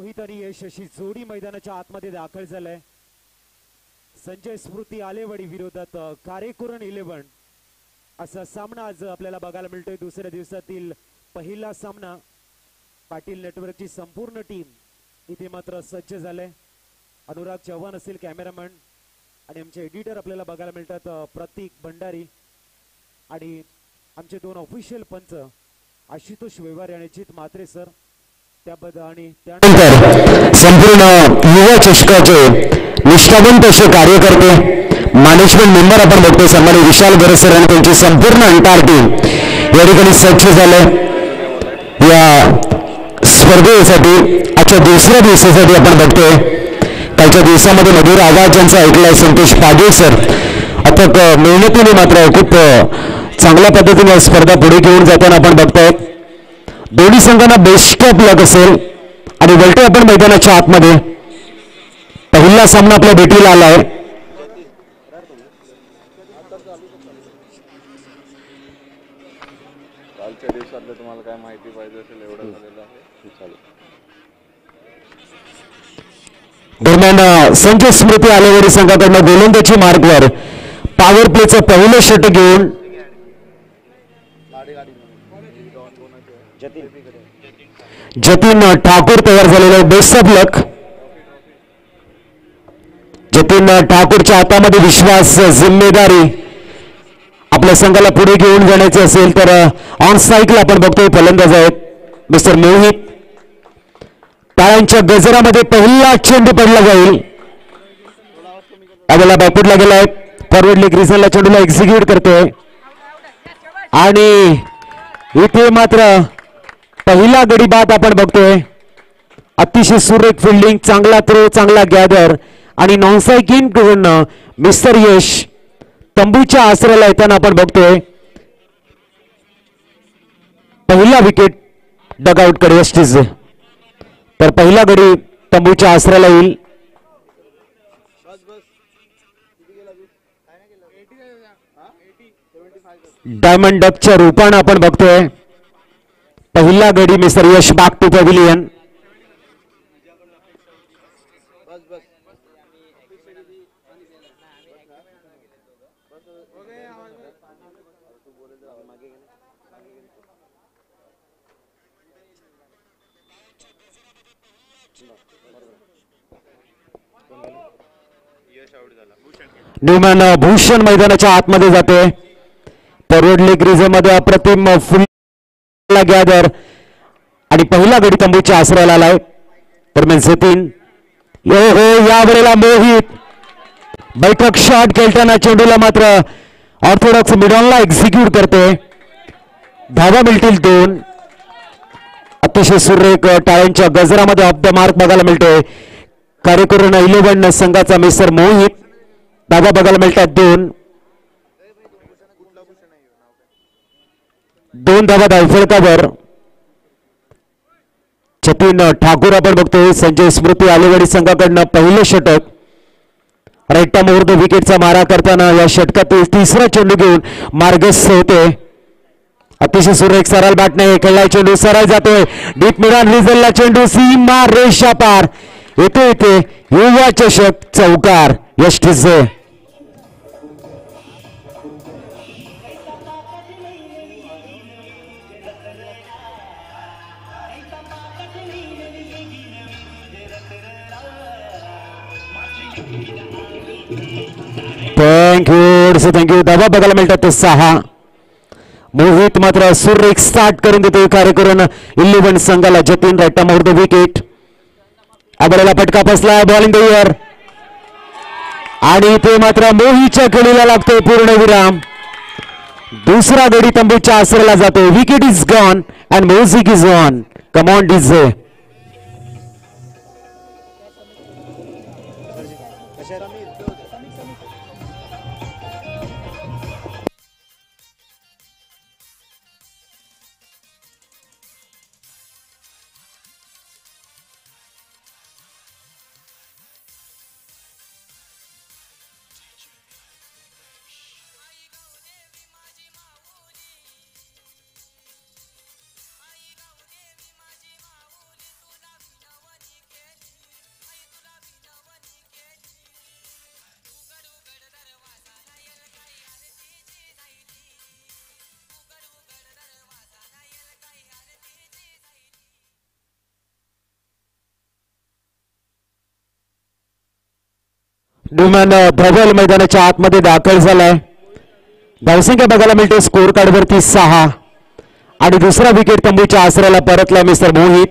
मोहित आणि यश अशी जोडी मैदानाच्या आतमध्ये दाखल झालाय। संजय स्मृती आलेवाडी विरोधात कारेकुरण 11 असा सामना आज आपल्याला बघायला मिळतोय। दुसऱ्या दिवसातील पहिला सामना। पाटील नेटवर्कची संपूर्ण टीम इथे मात्र सज्ज झाले। अनुराग चव्हाण असेल कॅमेरामॅन आणि आमचे एडिटर आपल्याला बघायला मिळतात प्रतीक भंडारी आणि आमचे दोन ऑफिशियल पंच आशुतोष व्यवहार आणि अजित म्हात्रे सर। त्याबद्दल आणि त्यानंतर संपूर्ण युवा चषकाचे निष्ठावंत असे कार्यकर्ते मॅनेजमेंट मेंबर आपण बघतोय सन्माननीय विशाल गरे सर आणि त्यांची संपूर्ण अंटार टीम या ठिकाणी सज्ज झाले या स्पर्धेसाठी। आजच्या दुसऱ्या दिवसासाठी आपण बघतोय कालच्या दिवसामध्ये मधुर आवाज ज्यांचा ऐकलाय संतोष पाटील सर अथक मेहनतीने मात्र खूप चांगल्या पद्धतीने स्पर्धा पुढे घेऊन जाताना आपण बघतोय। दोन्ही संघांना बेस्ट ऑफ लक असेल आणि वलटे आपण मैदानाच्या आतमध्ये पहिला सामना आपल्या भेटीला आलाय। कालच्या दिवसातलं तुम्हाला काय माहिती पाहिजे असेल एवढं झालेलं आहे। दरम्यान संजय स्मृती आलेवाडी संघाकडनं गोलंदाजी मार्गवर पॉवर प्लेचं पहिलं षटक घेऊन जतीन ठाकूर तयार झालेला। बेस्ट ऑफ लक। जतीन ठाकूरच्या हातामध्ये विश्वास जिम्मेदारी आपल्या संघाला पुढे घेऊन जाण्याचे असेल तर ऑन साईडला आपण बघतोय फलंदाज आहेत मिस्टर मोहित। टाळ्यांच्या गजरामध्ये पहिला चेंडू पडला जाईल। यावेळेला बॅकफुटला गेलाय फॉरवर्ड लेग रिझनला चेंडूला एक्झिक्यूट करतोय आणि इथे मात्र पहिला गडी बाद आपण बघतोय। अतिशय सुरेख फिल्डिंग चांगला थ्रो चांगला गॅदर आणि नॉन सायकिंग करून मिस्टर यश तंबूच्या आसऱ्याला येताना आपण बघतोय। पहिला विकेट डगआउट कडे असतीच तर पहिला गडी तंबूच्या आसऱ्याला येईल। डायमंड डकच्या रूपाने आपण बघतोय पहिला गडी mister Yash back to pavilion. Newman Bhushan मैदानाच्या आतमध्ये जाते। फॉरवर्ड लेग रिझन मध्ये अप्रतिम फुल गॅदर आणि पहिला गडी तंबूच्या आसऱ्याला आलाय। दरम्यान जतीन या वेळेला मोहित बैठक शॉट खेळताना चेंडूला मात्र ऑर्थोडॉक्स मिडॉनला एक्झिक्यूट करतोय। धावा मिळतील 2। अतिशय सुरेख टाळ्यांच्या गजरामध्ये ऑफ द मार्क बघायला मिळतोय। कार्यकर्ता 11 संघाचा मिस्टर मोहित धावा बघायला मिळतात 2 धावा धावफलकावर। जतीन ठाकूर आपण बघतोय संजय स्मृती आलेवाडी संघाकडनं पहिलं षटक राईट मुहूर्त विकेटचा मारा करताना या षटकातील तिसरा चेंडू घेऊन मार्गस्थ होते। अतिशय सुरेख सरळ बॅटने खेळला चेंडू सरळ जातोय डीप मिडॉन रिझनला चेंडू सीमा रेषा पार येते युवा चषक चौकार यष्टीचे। थँक्यू धावा बघायला मिळतात 6। मोहित मात्र सुरेख स्टार्ट करून देतो कार्यकर्ता 11 संघाला। जतीन राईट मुहूर्त विकेट आबळेला फटका बसला बॉल इन द एअर आणि ते मात्र मोहितच्या खेळीला लागतोय पूर्णविराम। दुसरा गडी तंबूच्या आसऱ्याला जातो। Wicket is gone and music is on. Come on DJ. Newman Dhawal मैदानाच्या आतमध्ये दाखल झालाय. धावसंख्या बघायला मिळते स्कोर कार्ड वरती 6 आणि दुसरा विकेट तंबूच्या आसऱ्याला परतला मिस्टर मोहित.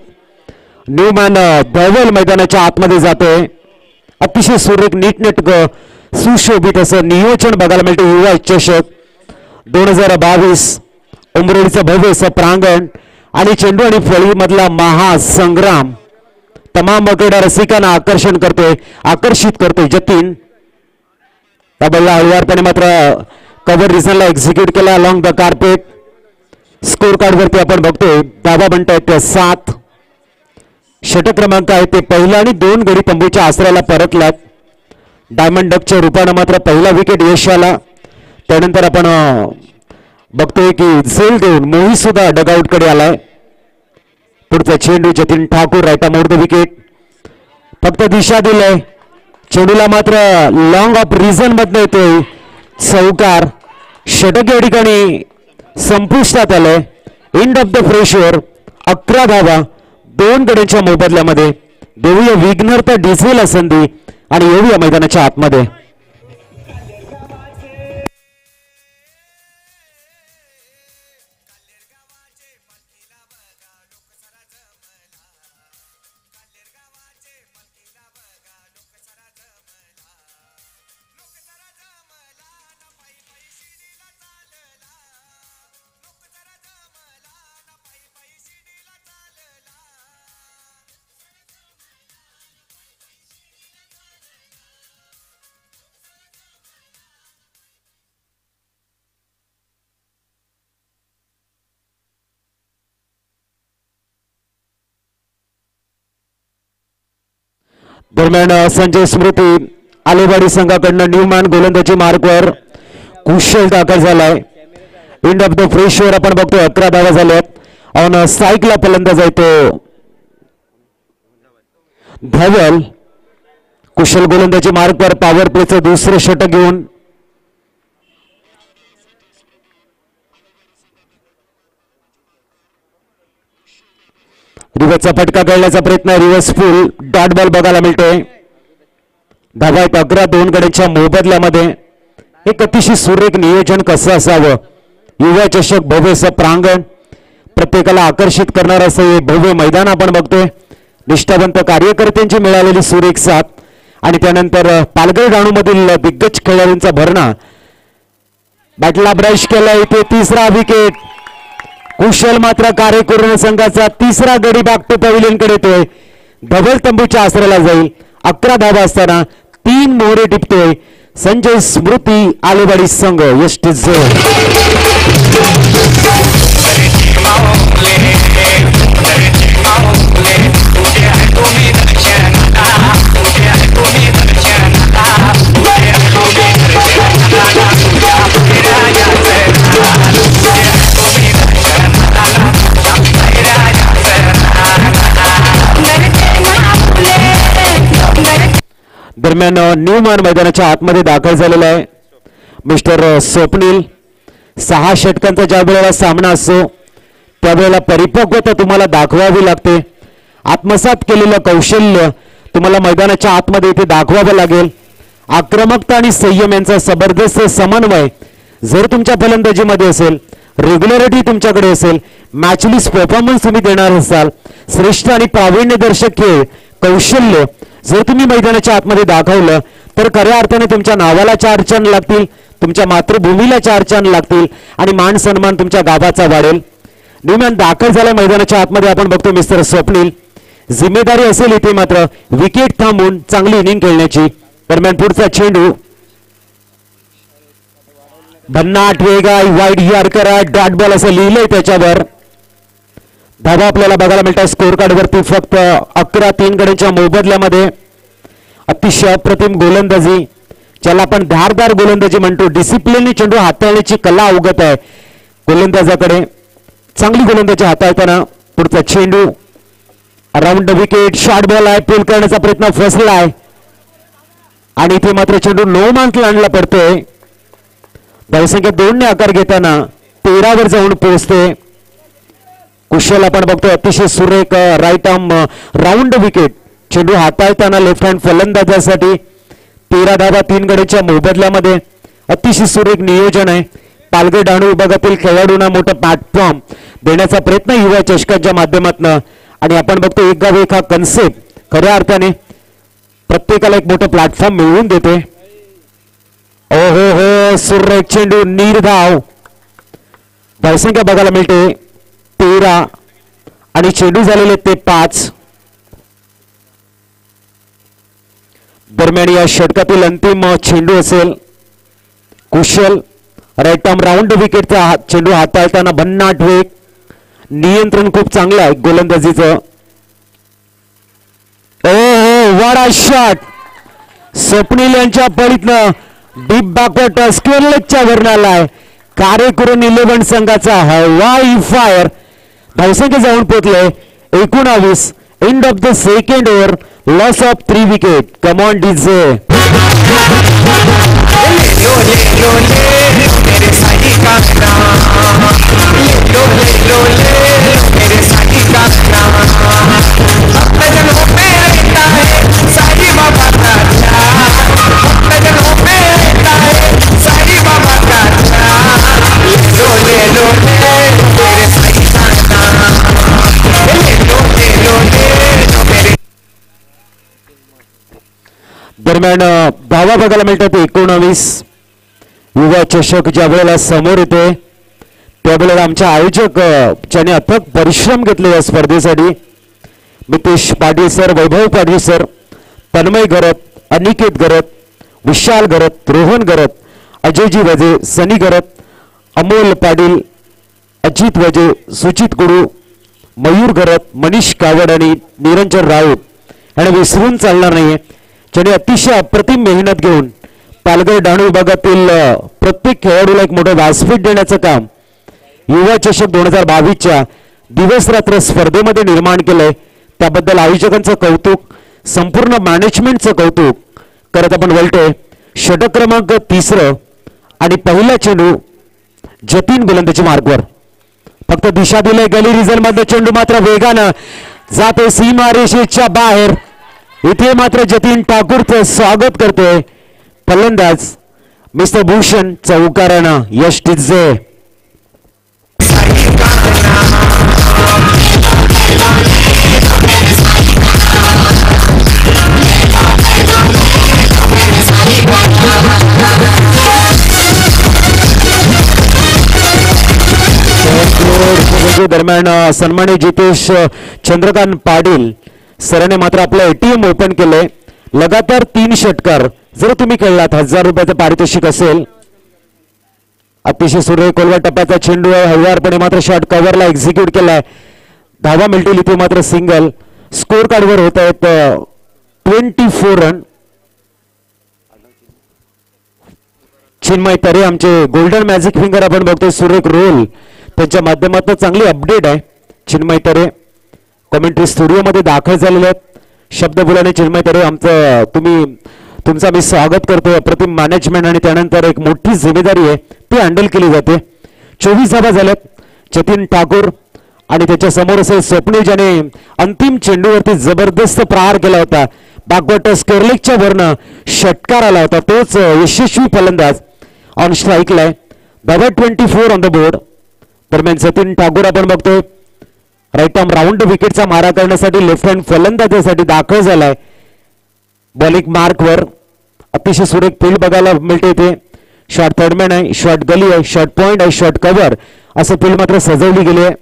न्यूमॅन धवल मैदानाच्या आतमध्ये जातोय. अतिशय सुरेख नीटनेटकं सुशोभित असं नियोजन बघायला मिळते. युवा चषक 2022 उमरोडीचं भव्य असं प्रांगण आणि चेंडू आणि फळी मधला महासंग्राम तमाम क्रीडा रसिकांना आकर्षित करतोय. जतीन या बल्ला हळुवारपणे मात्र कव्हर रिझनला एक्झिक्यूट केला along the carpet. Score card वरती आपण बघतोय धावा म्हणतायत 7. षटक क्रमांक आहे ते पहिला आणि 2 गडी तंबूच्या आसऱ्याला परतलात. डायमंड डकच्या रूपानं मात्र पहिला विकेट यश आला. त्यानंतर आपण बघतोय की झेल देऊन मोहित सुद्धा डगआउट कडे आलाय. पुढचा चेंडू जतीन ठाकूर रायटा मोड द विकेट. फक्त दिशा दिलंय चेंडूला मात्र लॉंग ऑफ रिझन मधनं येतोय चौकार. षटक या ठिकाणी संपुष्टात आलंय. End of the fresh over 11 धावा 2 गड्यांच्या मोबदल्यामध्ये. देऊया विघ्नरता डिझेल संधी आणि येऊया मैदानाच्या आतमध्ये. दरम्यान संजय स्मृती आलेवाडी संघाकडनं न्यूमॅन गोलंदाजी मार्कवर कुशल दाखल झालाय. End of the fresh over आपण बघतोय 11 धावा झाल्यात. ऑन साईकला फलंदाज आहे तो धवल. कुशल गोलंदाजी मार्कवर पॉवर प्लेचं दुसरं षटक घेऊन रिव्हर्सचा फटका खेळण्याचा प्रयत्न. रिव्हर्स फुल डॉट बॉल बघायला मिळतोय. धावा 11 2 गड्यांच्या मोबदल्यामध्ये. एक अतिशय सुरेख नियोजन कसं असावं. युवा चषक भव्य असं प्रांगण प्रत्येकाला आकर्षित करणार असं हे भव्य मैदान आपण बघतोय. निष्ठावंत कार्यकर्त्यांची मिळालेली सुरेख साथ आणि त्यानंतर पालघर डहाणू मधील दिग्गज खेळाडूंचा भरणा. बॅटला ब्रश केला. इथे तिसरा विकेट. कुशल मात्र कारेकुरण संघाचा तिसरा गडी बॅक टू पॅव्हिलियन कडे येतोय. धवल तंबूच्या आसऱ्याला जाईल. 11 धावा असताना 3 मोहरे टिपतोय संजय स्मृती आलेवाडी संघ. यष्टी झोन दरम्यान न्यूमॅन मैदानाच्या आतमध्ये दाखल झालेला आहे मिस्टर स्वप्नील. 6 षटकांचा ज्या वेळेला सामना असतो त्यावेळेला परिपक्वता तुम्हाला दाखवावी लागते. आत्मसात केलेलं कौशल्य तुम्हाला मैदानाच्या आतमध्ये इथे दाखवावं लागेल. आक्रमकता आणि संयम यांचा जबरदस्त समन्वय जर तुमच्या फलंदाजीमध्ये असेल, रेग्युलरिटी तुमच्याकडे असेल, मॅचलिस्ट परफॉर्मन्स तुम्ही देणार असाल, श्रेष्ठ आणि प्रावीण्यदर्शक खेळ कौशल्य जर तुम्ही मैदानाच्या आतमध्ये दाखवलं तर खऱ्या अर्थाने तुमच्या नावाला 4 चांद लागतील, तुमच्या मातृभूमीला 4 चांद लागतील आणि मान सन्मान तुमच्या गावाचा वाढेल. न्यूमॅन दाखल झाला मैदानाच्या आतमध्ये. आपण बघतो मिस्टर स्वप्नील. जिम्मेदारी असेल इथे मात्र विकेट थांबून चांगली इनिंग खेळण्याची. दरम्यान पुढचा चेंडू भन्नाट वेगा वाईड यॉर्कर डॉट बॉल असं लिहिलंय त्याच्यावर. धावा आपल्याला बघायला मिळतात स्कोर कार्ड वरती फक्त 11 3 गड्यांच्या मोबदल्यामध्ये. अतिशय अप्रतिम गोलंदाजी ज्याला आपण धारदार गोलंदाजी म्हणतो. डिसिप्लिनने चेंडू हाताळण्याची कला अवगत आहे गोलंदाजाकडे. चांगली गोलंदाजी हाताळताना पुढचा चेंडू अराउंड विकेट शॉर्ट बॉल आहे. पुल करण्याचा प्रयत्न फसलाय आणि इथे मात्र चेंडू नो मार्कला आणला पडतोय. धावसंख्या 2 ने आकार घेताना 13 वर जाऊन पोहोचते. कुशल आपण बघतोय अतिशय सुरेख राईट आर्म राऊंड विकेट. चेंडू हाताळताना लेफ्ट हँड फलंदाजासाठी 13 धावा 3 गड्याच्या मोबदल्यामध्ये. अतिशय सुरेख नियोजन आहे. पालघर डहाणू विभागातील खेळाडूंना मोठा प्लॅटफॉर्म देण्याचा प्रयत्न युवा चषकाच्या माध्यमातून. आणि आपण बघतो एक गाव एक हा कन्सेप्ट खऱ्या अर्थाने प्रत्येकाला एक मोठं प्लॅटफॉर्म मिळवून देते. ओ हो हो, सुरेख चेंडू, निर्धाव. धावसंख्या बघायला मिळते 13 आणि चेंडू झालेले ते 5. दरम्यान या षटकातील अंतिम चेंडू असेल. कुशल राईट आर्म राऊंड विकेटचा चेंडू हाताळताना भन्नाट वेग, नियंत्रण खूप चांगलं आहे गोलंदाजीचं. ओ हो, वाडा शॉट. स्वप्नील यांच्या पळीतनं डीप बॅकवर्ड स्क्वेअर लेगच्या वर्णाला आहे. कार्यकरून 11 संघाचा हवाई फायर. धावसंख्या जाऊन पोहोचले 19. End of the second over, loss of 3 wicket. Come on DJ. दरम्यान धावा बघायला मिळतात 19. युवा चषक ज्या वेळेला समोर येते त्यावेळेला आमच्या आयोजक ज्याने अथक परिश्रम घेतले या स्पर्धेसाठी, मितेश पाटील सर, वैभव पाटील सर, तन्मय गरत, अनिकेत गरत, विशाल गरत, रोहन गरत, अजयजी वजे, सनी गरत, अमोल पाटील, अजित वजे, सुचित गुरु, मयूर गरत, मनीष कावड आणि निरंजन राऊत आणि विसरून चालणार नाहीये, ज्याने अतिशय अप्रतिम मेहनत घेऊन पालघर डहाणू विभागातील प्रत्येक खेळाडूला एक मोठं व्यासपीठ देण्याचं काम युवा चषक 2022च्या दिवस रात्र स्पर्धेमध्ये निर्माण केलंय. त्याबद्दल आयोजकांचं कौतुक, संपूर्ण मॅनेजमेंटचं कौतुक करत आपण बोलतोय. षटक क्रमांक 3 आणि पहिला चेंडू जतीन गोलंदाजी मार्गवर. फक्त दिशा दिले गली रिझल्ट मध्ये, चेंडू मात्र वेगानं जातो सीमारेषेच्या बाहेर. इथे मात्र जतीन ठाकूरचं स्वागत करतोय फलंदाज मिस्टर भूषण चौकारानं. यश टिझे. दरम्यान सन्मान्य जितेश चंद्रकांत पाटील सरांनी मात्र आपलं एटीएम ओपन केलंय. लगातार 3 षटकार जर तुम्ही खेळलात 1000 रुपयाचं पारितोषिक असेल. अतिशय सुरेख कोलवा टप्प्याचा चेंडू आहे. हळुवारपणे मात्र शॉट कव्हरला एक्झिक्यूट केलाय. धावा मिळतील इथे मात्र सिंगल. स्कोर कार्डवर होत आहेत 24 रन. चिन्मय तरे आमचे गोल्डन मॅजिक फिंगर आपण बघतोय. सुरेख रोल त्यांच्या माध्यमातून चांगली अपडेट आहे. चिन्मय तरे कॉमेंट्री स्टुडिओमध्ये दाखल झालेले आहेत. शब्द बोलाने चिन्मय तरे आमचं तुमचा मी स्वागत करतोय. अप्रतिम मॅनेजमेंट आणि त्यानंतर एक मोठी जिम्मेदारी आहे ती हँडल केली जाते. 24 धावा झाल्यात. जतीन ठाकूर आणि त्याच्या समोर असेल स्वप्नील, ज्याने अंतिम चेंडूवरती जबरदस्त प्रहार केला होता. बॅकवर्ड स्केअरलेगच्या वरनं षटकार आला होता. तोच यशस्वी फलंदाज ऑन स्ट्राईकला आहे. धावा 24 ऑन द बोर्ड. दरम्यान जतीन ठाकूर आपण बघतोय राईट आर्म राऊंड विकेटचा मारा करण्यासाठी लेफ्ट हँड फलंदाजासाठी दाखल झालाय. बॉलिंग मार्कवर अतिशय सुरेख फील्ड बघायला मिळते इथे. शॉर्ट थर्डमॅन आहे, शॉर्ट गली आहे, शॉर्ट पॉइंट आहे, शॉर्ट कव्हर असं फील्ड मात्र सजवली गेली आहे.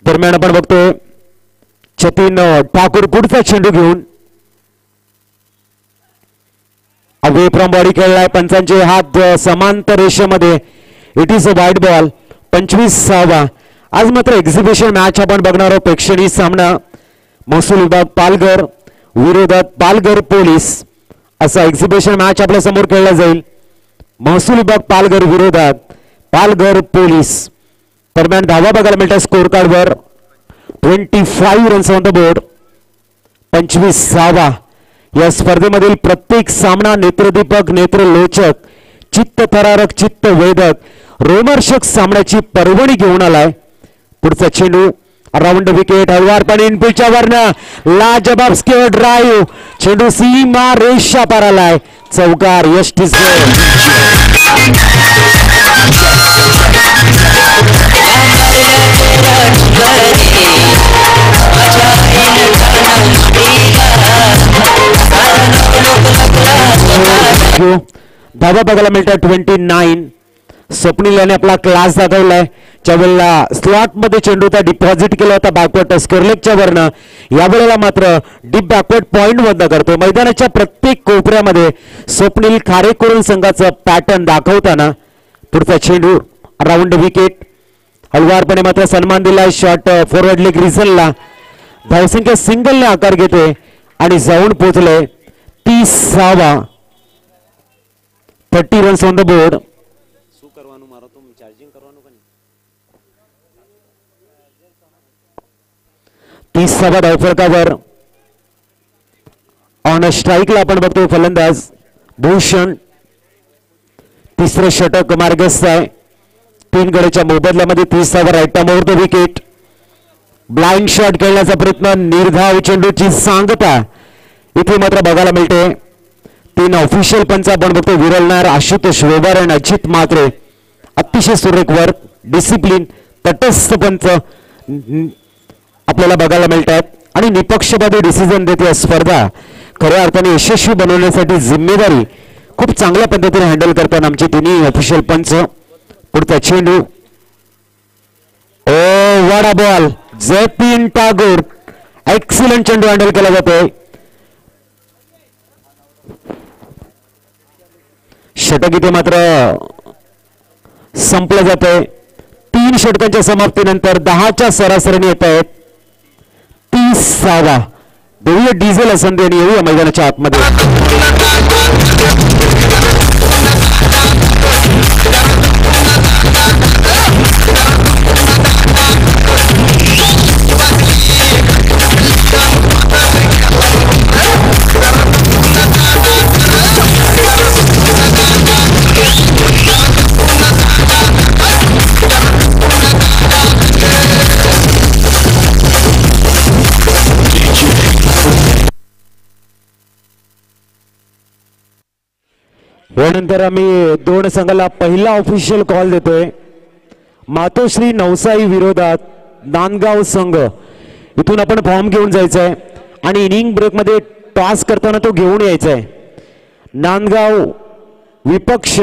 दरम्यान आपण बघतोय जतीन ठाकूर पुढचा चेंडू घेऊन अवे फ्रॉम बॉडी खेळलाय. पंचांचे हात समांतर रेषेमध्ये. It is a wide ball. 25वा. आज मात्र एक्झिबिशन मॅच आपण बघणार आहोत. प्रेक्षणीय सामना महसूल विभाग पालघर विरोधात पालघर पोलीस असा एक्झिबिशन मॅच आपल्या समोर खेळला जाईल. महसूल विभाग पालघर विरोधात पालघर पोलीस. दरम्यान धावा बघायला मिळतात स्कोर कार्डवर 25 रन्स ऑन द बोर्ड. 25वा. या स्पर्धेमधील प्रत्येक सामना नेत्रदीपक, नेत्रलोचक, चित्तथरारक, चित्तवेधक, रोमहर्षक सामन्याची पर्वणी घेऊन आलाय. पुढचा चेंडू राऊंड विकेट हळवारपणे इनपुटच्या वरनं लाजबाब स्क्वेअर ड्राईव्ह चेंडू सीमा रेषा पार आलाय चौकार यश धावा बघायला मिळतात 29. स्वप्नील याने आपला क्लास दाखवलाय ज्यावेळेला स्लॉट मध्ये चेंडू त्या डिपॉझिट केला होता बॅकवर्ड स्क्वेअरलेगच्या वरनं यावेळेला मात्र डीप बॅकवर्ड पॉइंट बंद करतो मैदानाच्या प्रत्येक कोपऱ्यामध्ये स्वप्नील खारेकुरण संघाचं पॅटर्न दाखवताना पुढचा चेंडू राऊंड विकेट हलवारपणे मात्र सन्मान दिलाय शॉट फॉरवर्ड लेग रिझनला धावसंख्या सिंगलने आकार घेते आणि जाऊन पोहोचले 30वा 30 रन्स ऑन द बोर्ड 30वा धावफलकावर ऑन स्ट्राईकला आपण बघतो फलंदाज भूषण तिसरं षटक मार्गस्थ आहे 3 गड्याच्या मोबदल्यामध्ये 30वा right more the wicket blind shot खेळण्याचा प्रयत्न निर्धाव चेंडूची सांगता इथे मात्र बघायला मिळते 3 ऑफिशियल पंच आपण बघतो विरलणार आशुतोष वेबर आणि अजित मात्रे अतिशय सुरेख वर्क डिसिप्लिन तटस्थ पंच आपल्याला बघायला मिळतात आणि निपक्षपाती डिसिजन देते स्पर्धा खऱ्या अर्थाने यशस्वी बनवण्यासाठी जिम्मेदारी खूप चांगल्या पद्धतीने हँडल करतात आमचे तिन्ही ऑफिशियल पंच पुढचा चेंडू ओ वाडा बॉल जतीन टागोर एक्सिलंट चेंडू हँडल केला जातोय षटक इथे मात्र संपलं जातंय 3 षटकांच्या समाप्तीनंतर 10च्या सरासरीने येत आहेत 30वा देऊया डिझेल संधी आणि येऊया मैदानाच्या आतमध्ये यानंतर आम्ही 2 संघाला पहिला ऑफिशियल कॉल देतोय मातोश्री नवसाई विरोधात नांदगाव संघ इथून आपण फॉर्म घेऊन जायचंय आणि इनिंग ब्रेक मध्ये टॉस करताना तो घेऊन यायचा आहे नांदगाव विपक्ष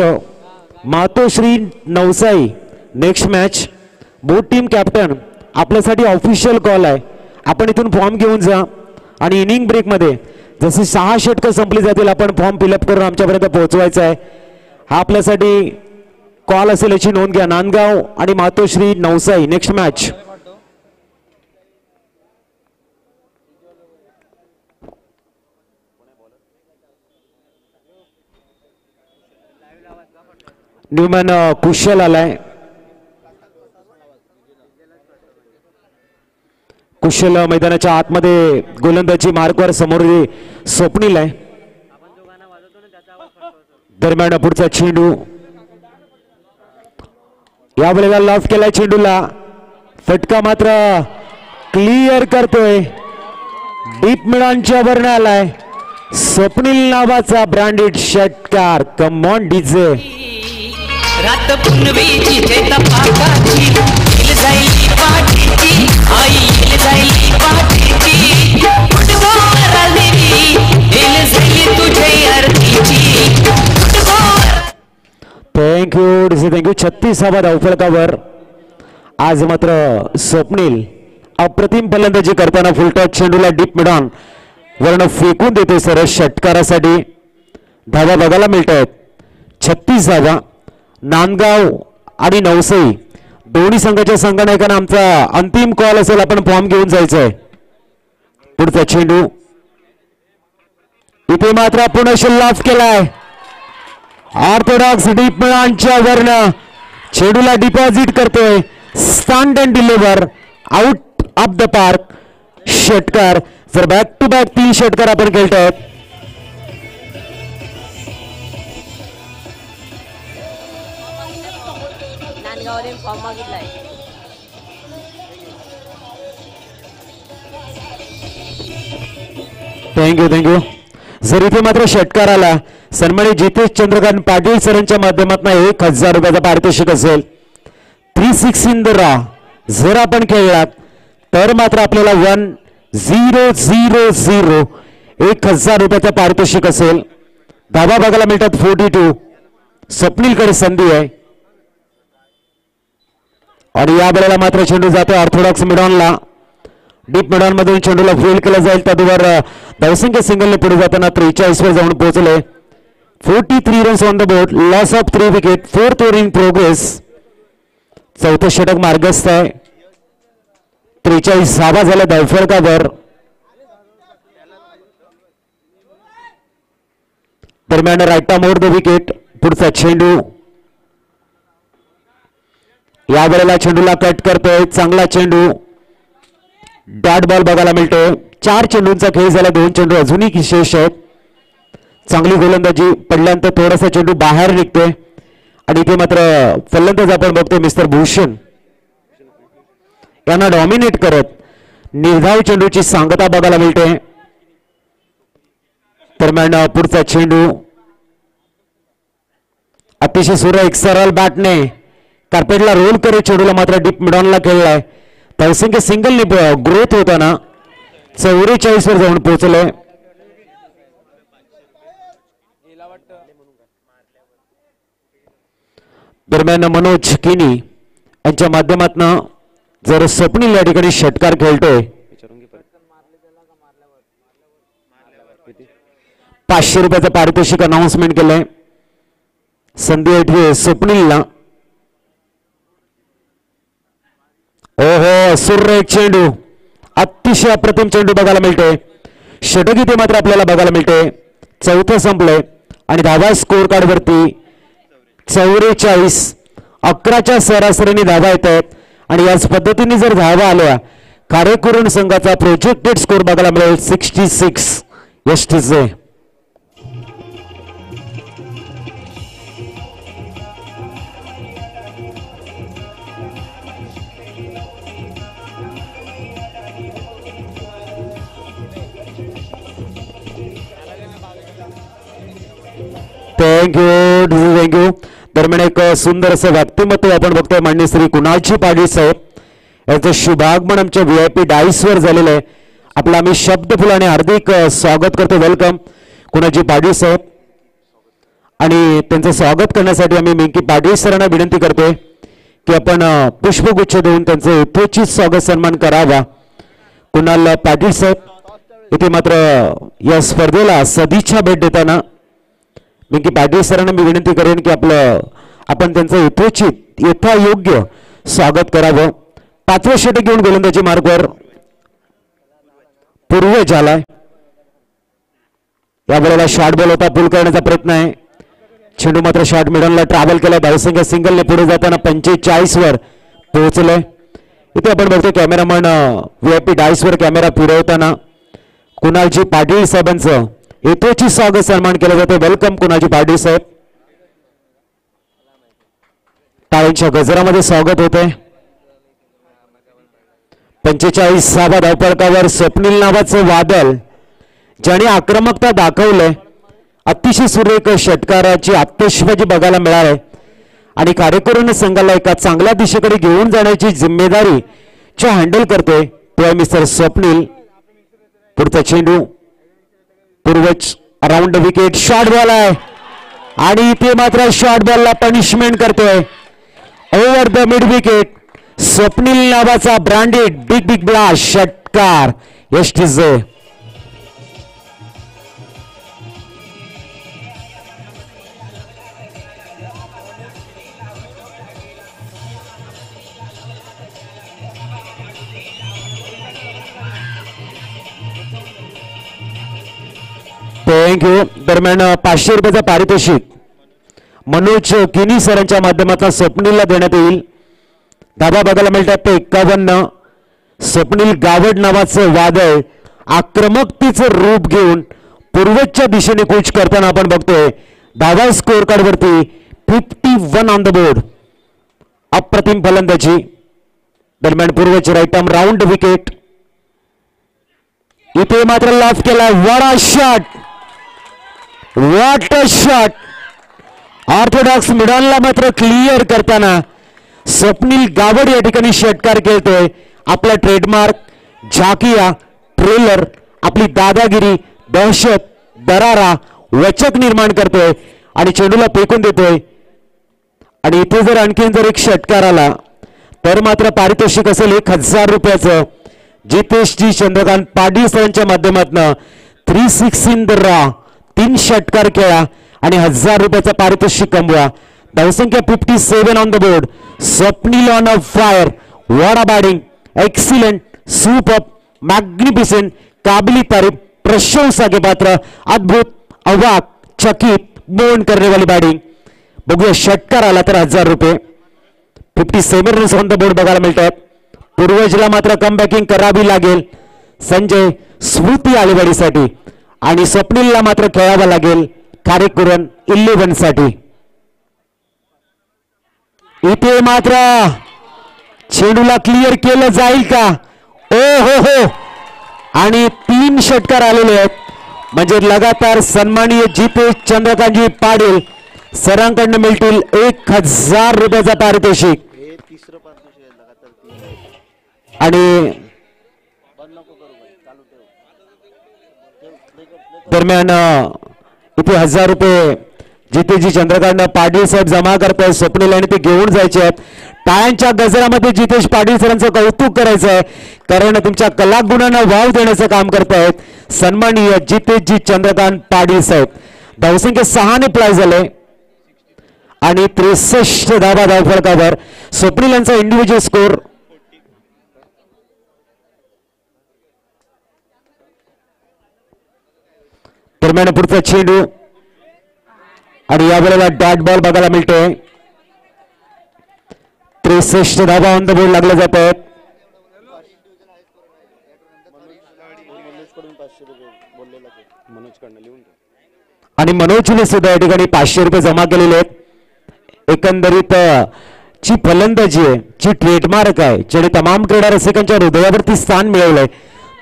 Matoshri Navsai next match both team captain आपल्यासाठी ऑफिशियल कॉल आहे आपण इथून फॉर्म घेऊन जा आणि इनिंग ब्रेक मध्ये जसे 6 षटकं संपली जातील आपण फॉर्म फिलअप करून आमच्यापर्यंत पोहोचवायचा आहे हा आपल्यासाठी कॉल असेल याची नोंद घ्या नांदगाव आणि मातोश्री नवसाई नेक्स्ट मॅच न्यूमॅन कुशल आलाय कुशल मैदानाच्या आतमध्ये गोलंदाजी मार्कवर समोर स्वप्नील आहे दरम्यान पुढचा चेंडू यावेळेला लॉफ केलाय चेंडूला फटका मात्र क्लिअर करतोय डीप मिडांच्या वरनं आलाय स्वप्नील नावाचा ब्रँडेड षटकार कम ऑन डीजे रात पुनवीची ते तपाकाची हिल जाईल पाठीची आई हिल जाईल पाठीची फुटबॉल देवी हिल जाईल तुझे अर्धीची थँक्यू 36वा धावफलकावर आज मात्र स्वप्नील अप्रतिम फलंदाजी करताना फुलटॉस चेंडूला डीप मिडॉन वर्ण फेकून देते सरळ षटकारासाठी धावा बघायला मिळत आहेत 36वा नांदगाव आणि नवसाई दोन्ही संघाच्या संघनायकांना आमचा अंतिम कॉल असेल आपण फॉर्म घेऊन जायचंय पुढचा चेंडू इथे मात्र पुन्हा शिल्लाफ केलाय ऑर्थोडॉक्स डीप मिडॉनच्या वर्ण चेंडूला डिपॉझिट करतोय stunt and deliver out of the park षटकार जर बॅक टू बॅक 3 षटकार आपण खेळतोय फॉर्म मागितलाय थँक्यू. जर इथे मात्र षटकाराला सन्मानित जितेश चंद्रकांत पाटील सरांच्या माध्यमातून 1000 रुपयाचा पारितोषिक असेल. 3-6 इन द ड्रॉ जर आपण खेळलात तर मात्र आपल्याला 1000 1000 रुपयाचा पारितोषिक असेल. धावा बघायला मिळतात 42. स्वप्नीलकडे संधी आहे आणि या वेळेला मात्र चेंडू जातो ऑर्थोडॉक्स मिडॉनला. डीप मिडॉन मधून चेंडूला फील्ड केला जाईल. त्यावर धावसंख्या सिंगलने पुढे जाताना 43 वर जाऊन पोहोचले. 43 runs on the board. Loss of 3 wicket. 4th over in progress. चौथं षटक मार्गस्थ आहे. 43 धावा झाल्या धावफलकावर. दरम्यान right arm over the wicket. पुढचा चेंडू या वेळेला चेंडूला कट करतोय. चांगला चेंडू डॉट बॉल बघायला मिळतोय. 4 चेंडूंचा खेळ झाला. 2 चेंडू अजूनही शेष आहेत. चांगली गोलंदाजी पडल्यानंतर थोडासा चेंडू बाहेर निघतोय आणि इथे मात्र फलंदाज आपण बघतोय मिस्टर भूषण यांना डॉमिनेट करत निर्धारित चेंडूची सांगता बघायला मिळते. दरम्यान पुढचा चेंडू अतिशय सुरेख सरळ बॅटने कार्पेटला रोल करत चेंडूला मात्र डीप मिडॉनला खेळलाय. धावसंख्या सिंगलने ग्रोथ होताना 44 वर जाऊन पोहोचले. दरम्यान मनोज किनी यांच्या माध्यमातून जर स्वप्नील या ठिकाणी षटकार खेळतोय. 500 रुपयाचं पारितोषिक अनाउन्समेंट केलंय. संधी येते स्वप्नीलला. ओहो सुरेख चेंडू. अतिशय अप्रतिम चेंडू बघायला मिळतोय. षटक इथे मात्र आपल्याला बघायला मिळतोय. चौथं संपलंय आणि धावा स्कोर कार्ड वरती 44. 11च्या सरासरीने धावा येत आहेत आणि याच पद्धतीने जर धावा आल्या कार्यकुरण संघाचा प्रोजेक्टेड स्कोर बघायला मिळेल 66 एसटीचे. थँक्यू. दरम्यान एक सुंदर असं व्यक्तिमत्व आपण बघतोय. माननीय श्री कुणालजी पाटील साहेब यांचं शुभागमन आमच्या VIP डाईस वर झालेलं आहे. आपलं आम्ही शब्दफुलाने हार्दिक स्वागत करतो. वेलकम कुणालजी पाटील साहेब. आणि त्यांचं स्वागत करण्यासाठी आम्ही मिंकी पाटील सरांना विनंती करतोय की आपण पुष्पगुच्छ देऊन त्यांचं यथोचित स्वागत सन्मान करावा. कुणाल पाटील साहेब इथे मात्र या स्पर्धेला सदिच्छा भेट देताना मिंकी पाटील सरांना मी विनंती करेन की आपण त्यांचं यथोचित यथायोग्य स्वागत करावं. 5वं षटक घेऊन गोलंदाजी मार्गवर पूर्व झालाय. या वेळेला शॉर्ट बॉल होता. पुल करण्याचा प्रयत्न आहे. चेंडू मात्र शॉर्ट मिडॉनला ट्रॅव्हल केला. धावसंख्या सिंगलने पुढे जाताना 45 वर पोहोचले. इथे आपण बघतो कॅमेरामन VIP डाईस वर कॅमेरा फिरवताना कुणालजी पाटील साहेबांचं यथोचित स्वागत सन्मान केलं जातं. वेलकम कुणालजी पाटील साहेब. टाळ्यांच्या गजरामध्ये स्वागत होते. 45 धावफलकावर स्वप्नील नावाचं वादळ ज्याने आक्रमकता दाखवलंय. अतिशय सुरेख षटकाराची आत्मविश्वासी बघायला मिळाले आणि कार्यकर्त्यांना संघाला एका चांगल्या दिशेकडे घेऊन जाण्याची जिम्मेदारी जो हँडल करतोय तो आहे मिस्टर स्वप्नील. पुढचा चेंडू पूर्वच अराउंड विकेट. शॉर्ट बॉल आहे आणि इथे मात्र शॉर्ट बॉलला पनिशमेंट करतोय. Over the mid wicket. Swapnil नावाचा ब्रँडेड बिग ब्लास्ट षटकार एसटीचे. थँक्यू. दरम्यान 500 रुपयाचा पारितोषिक मनोज किनी सरांच्या माध्यमातून स्वप्नीलला देण्यात येईल. धाबा बघायला मिळतात ते 51. स्वप्नील गावड नावाचं वादळ आक्रमकतेचं रूप घेऊन पूर्वेच्या दिशेने कूच करताना आपण बघतोय. धावा स्कोर कार्ड वरती 51 ऑन द बोर्ड. अप्रतिम फलंदाजी. दरम्यान पूर्वेचे राईट आर्म राऊंड विकेट. इथे मात्र लॉफ केला. What shot, what shot. Orthodox मिडॉनला मात्र क्लिअर करताना स्वप्नील गावड या ठिकाणी षटकार खेळतोय. आपला ट्रेडमार्क झाकिया ट्रेलर, आपली दादागिरी, दहशत, दरारा, वचक निर्माण करतोय आणि चेंडूला फेकून देतोय. आणि इथे जर आणखीन जर एक षटकार आला तर मात्र पारितोषिक असेल 1000 रुपयाचं. जितेश जी चंद्रकांत पाटील सरांच्या माध्यमातून 3-6 इन द रॉ, 3 षटकार खेळा आणि 1000 रुपयाचा पारितोषिक कमवा. धावसंख्या 57 on the board. Swapnil on a fire. What a batting, excellent, super, magnificent, काबिली तारीफ, प्रशंसा के पात्र, अद्भुत, अवाक, चकित, मोहन करने वाली बॅटिंग. बघूया षटकार आला तर 1000 रुपये. 57 रन्स ऑन द बोर्ड बघायला मिळतात. पूर्वजला मात्र कमबॅकिंग करावी लागेल संजय स्मृती आलेवाडीसाठी आणि स्वप्नीलला मात्र खेळावं लागेल कारेकुरण 11 साठी. इथे मात्र चेंडूला क्लिअर केलं जाईल का? ओ हो हो. आणि 3 षटकार आलेले आहेत म्हणजे लगातार सन्माननीय जितेश चंद्रकांतजी पाटील सरांकडनं मिळतील 1000 रुपयाचा पारितोषिक. आणि दरम्यान इथे 1000 रुपये जितेशजी चंद्रकांत पाटील साहेब जमा करतायत. स्वप्नील आणि ते घेऊन जायचे आहेत. टाळ्यांच्या गजरामध्ये जितेश पाटील सरांचं कौतुक करायचं आहे कारण तुमच्या कलागुणांना वाव देण्याचं काम करतायत सन्माननीय जितेशजी चंद्रकांत पाटील साहेब. धावसंख्या 6 ने प्लाय झाले आणि 63 धावा धावफलकावर. स्वप्नील यांचा इंडिव्हिज्युअल स्कोर दरम्यान पुढचा चेंडू आणि यावेळेला डॉट बॉल बघायला मिळतोय. 63 धावा ऑन द बोर्ड लागले जात आहेत. आणि मनोजने सुद्धा या ठिकाणी 500 रुपये जमा केलेले आहेत. एकंदरीत ची फलंदाजी आहे, जी ट्रेडमार्क आहे, ज्याने तमाम क्रीडा रसिकांच्या हृदयावरती स्थान मिळवलंय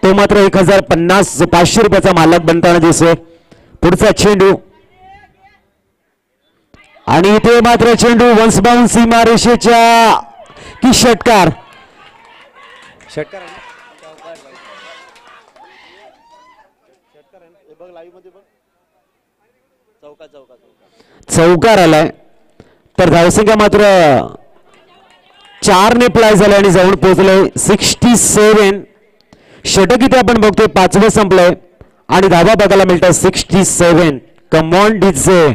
तो मात्र 500 रुपयाचा मालक बनताना दिसतोय. पुढचा चेंडू आणि इथे मात्र चेंडू वन्स बाउंड सीमारेषेच्या की षटकार चौकार आलाय तर धावसंख्या मात्र 4 ने प्लाय झाले आणि जाऊन पोहोचले 67. षटक इथे आपण बघतोय 5वं संपलंय आणि धावा बघायला मिळतात 67. कम on DJ.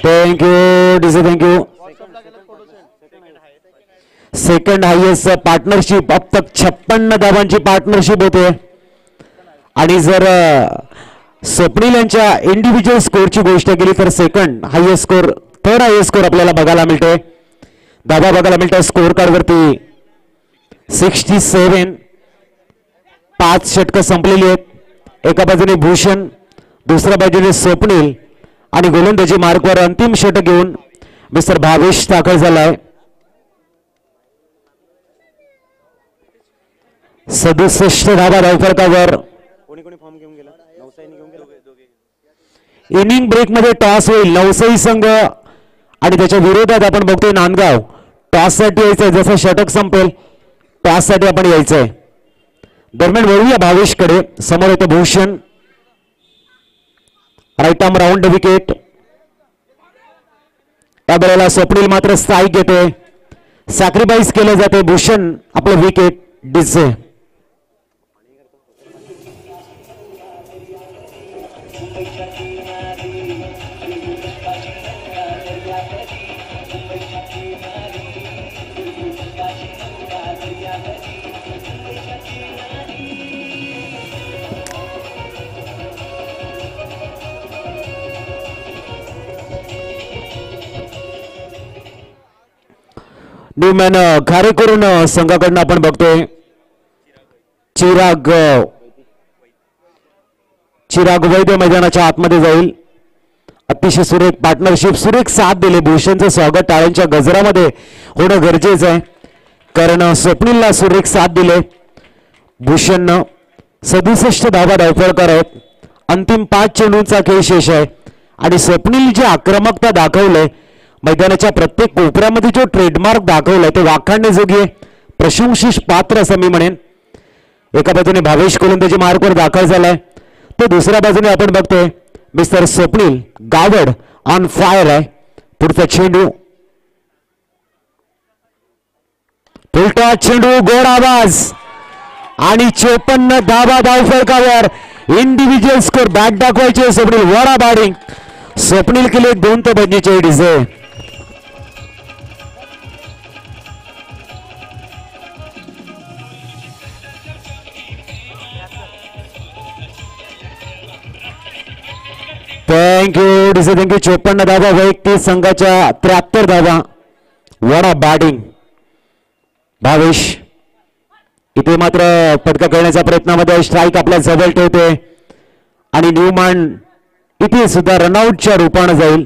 Thank you DJ, thank you. Second highest partnership अब तक 56 धावांची पार्टनरशिप होते. आणि जर स्वप्नील यांच्या इंडिव्हिज्युअल स्कोरची गोष्ट केली तर second highest score, third highest score आपल्याला बघायला मिळतोय. धावा बघायला मिळतात स्कोर कार्ड वरती 67. 5 षटकं संपलेली आहेत. एका बाजूने भूषण, दुसऱ्या बाजूने स्वप्नील आणि गोलंदाजी मार्कवर अंतिम षटक घेऊन मिस्टर भावेश दाखल झालाय. 67 धावा धावफलकावर. इनिंग ब्रेक मध्ये टॉस होईल. नवसाई संघ आणि त्याच्या विरोधात आपण बघतोय नांदगाव. टॉस साठी यायचंय, जसं षटक संपेल टॉस साठी आपण यायचंय. दरम्यान वळूया भावेशकडे. समोर येतो Bhushan, right arm round wicket. या वेळेला स्वप्नील मात्र स्ट्राईक घेतोय. सॅक्रिफाईस केलं जाते. भूषण आपलं विकेट डिसे. न्यूमॅन खारेकुरून संघाकडनं आपण बघतोय चिराग वैद्य मैदानाच्या आतमध्ये जाईल. अतिशय सुरेख पार्टनरशिप, सुरेख साथ दिले. भूषणचं स्वागत टाळ्यांच्या गजरामध्ये होणं गरजेचं आहे, कारण स्वप्नीलला सुरेख साथ दिले. भूषणनं 67 धावा धावफलकार आहेत. अंतिम 5 चेंडूंचा खेळ शेष आहे आणि स्वप्नील जी आक्रमकता दाखवलंय, मैदानाच्या प्रत्येक कोपऱ्यामध्ये जो ट्रेडमार्क दाखवलाय ते वाखाणण्याजोगी आहे, प्रशंसिस पात्र असं मी म्हणेन. एका बाजूने भावेश गोलंदाजी मार्कवर दाखल झालाय, तर दुसऱ्या बाजूने आपण बघतोय mister Swapnil Gawad on fire आहे. पुढचा चेंडू, उलटा चेंडू, गोड आवाज आणि 54 धावा धावफलकावर. इंडिव्हिज्युअल स्कोर बॅट दाखवायचे स्वप्नील. वडा बॅटिंग, स्वप्नील केले 2 ते 45 आहे. थँक्यू डिसे, थँक्यू. 54 धावा वैयक्तिक संघाच्या 73 धावा. वडा बॅटिंग भावेश. इथे मात्र फटका खेळण्याच्या प्रयत्नामध्ये स्ट्राईक आपल्या जवळ ठेवते आणि न्यूमॅन इथे सुद्धा रनआउटच्या रूपानं जाईल.